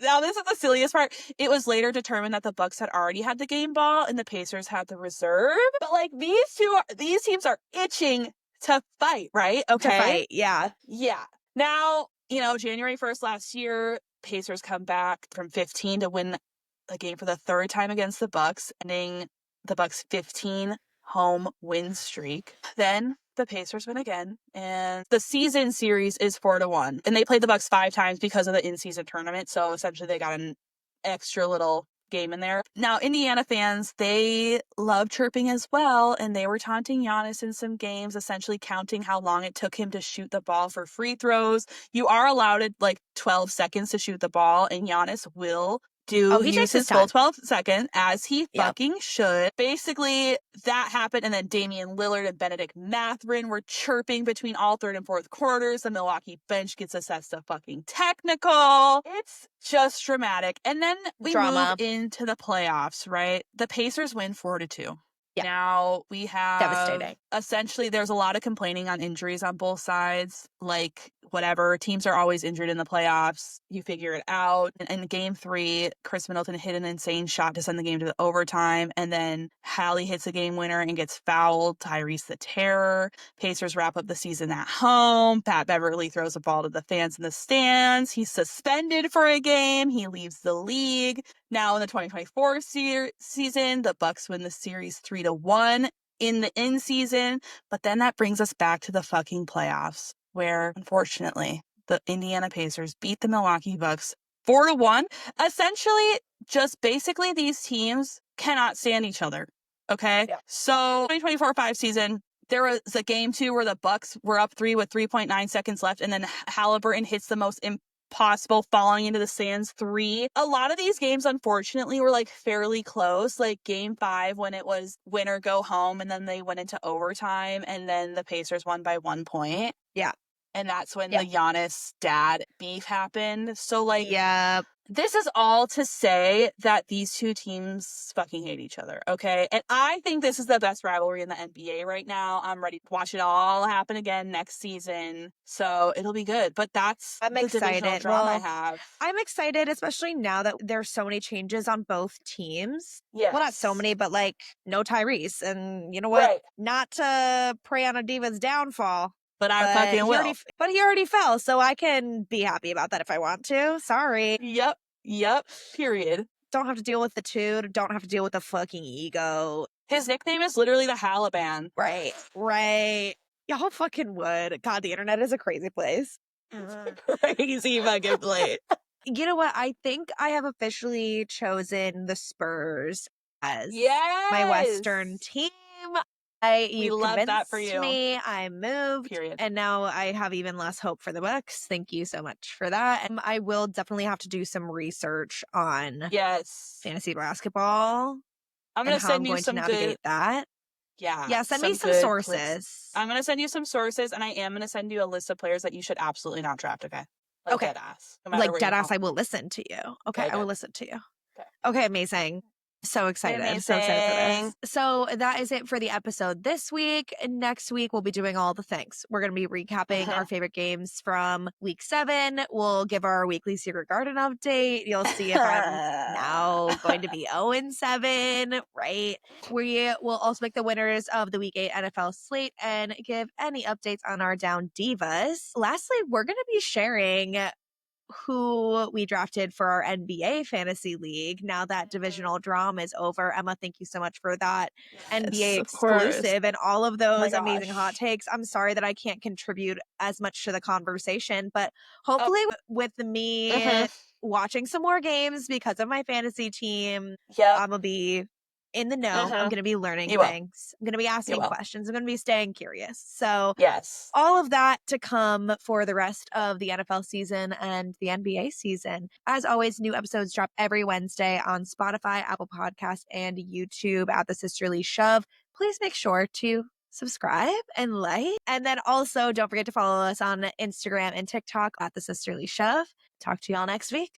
Now, this is the silliest part. It was later determined that the Bucks had already had the game ball and the Pacers had the reserve. But like these teams are itching to fight, right? To Okay. fight, yeah. Yeah. Now, January 1st last year, Pacers come back from 15 to win a game for the third time against the Bucks, ending the Bucks' 15 home win streak. Then the Pacers win again, and the season series is 4-1. And they played the Bucks 5 times because of the in-season tournament, so essentially they got an extra little game in there. Now, Indiana fans, they love chirping as well, and they were taunting Giannis in some games, essentially counting how long it took him to shoot the ball for free throws. You are allowed like 12 seconds to shoot the ball, and Giannis will Oh, he use takes his his full time. 12 second as he Yep. fucking should. Basically, that happened, and then Damian Lillard and Benedict Mathurin were chirping between all third and fourth quarters. The Milwaukee bench gets assessed a fucking technical. It's just dramatic. And then we move Drama. into the playoffs, right? The Pacers win 4-2. Yeah. Now we have Devastating. essentially there's a lot of complaining on injuries on both sides. Like, whatever, teams are always injured in the playoffs. You figure it out. In game 3, Chris Middleton hit an insane shot to send the game to the overtime. And then Hallie hits a game winner and gets fouled. Tyrese the Terror. Pacers wrap up the season at home. Pat Beverly throws a ball to the fans in the stands. He's suspended for a game. He leaves the league. Now in the 2024 season, the Bucks win the series 3-1 in the in-season. But then that brings us back to the fucking playoffs, where unfortunately the Indiana Pacers beat the Milwaukee Bucks 4-1. Essentially, just basically these teams cannot stand each other. Okay. Yeah. So 2024-5 season, there was a game 2 where the Bucks were up 3 with 3.9 seconds left, and then Haliburton hits the most impossible falling into the sands 3. A lot of these games, unfortunately, were like fairly close. Like game 5 when it was win or go home, and then they went into overtime, and then the Pacers won by 1 point. Yeah. and that's when Yeah. the Giannis dad beef happened. So, like, Yep. this is all to say that these two teams fucking hate each other, okay? And I think this is the best rivalry in the NBA right now. I'm ready to watch it all happen again next season. So it'll be good. But that's I'm the divisional excited. drama I Well, have. I'm excited, especially now that there's so many changes on both teams. Well, not so Yes. many, but like no Tyrese. And you know what? Right. Not to prey on a diva's downfall, But I but fucking will. he already fell, so I can be happy about that if I want to. Sorry. Yep. Yep. Period. Don't have to deal with the two. Don't have to deal with the fucking ego. His nickname is literally the Haliban. Right. Right. Y'all fucking would. God, the internet is a crazy place. Crazy fucking place. You know what? I think I have officially chosen the Spurs as my Western Yes. team. We You love that for convinced you. me. I moved, Period. and now I have even less hope for the Bucks. Thank you so much for that. And I will definitely have to do some research on Yes. fantasy basketball I'm and going to how I'm send you going to some good, navigate that. yeah, Yeah, send me some some good clips. sources. I'm going to send you some sources, and I am going to send you a list of players that you should absolutely not draft, okay? Like, Okay. dead ass. No matter Like where you're dead ass, going. I will listen to you. Okay, Okay, I will good. listen to you. Okay. Okay, amazing. So excited. So excited for Amazing. this. So that is it for the episode this week. Next week, we'll be doing all the things. We're going to be recapping our favorite games from week 7. We'll give our weekly Secret Garden update. You'll see if I'm now going to be 0-7, right? We will also make the winners of the week 8 NFL slate and give any updates on our down divas. Lastly, we're going to be sharing who we drafted for our NBA fantasy league now that Divisional Dram is over. Emma, thank you so much for that NBA Yes, of course. exclusive and all of Oh my those amazing hot gosh. takes. I'm sorry that I can't contribute as much to the conversation, but Oh, hopefully with me mm-hmm. watching some more games because of my fantasy team, Yep. I'm gonna be in the know. I'm Mm-hmm. gonna be learning You will. things. I'm gonna be You asking will. questions. I'm gonna be staying curious. So Yes. all of that to come for the rest of the NFL season and the NBA season. As always, new episodes drop every Wednesday on Spotify, Apple Podcasts, and YouTube at the Sisterly Shove. Please make sure to subscribe and like. And then also don't forget to follow us on Instagram and TikTok at the Sisterly Shove. Talk to y'all next week.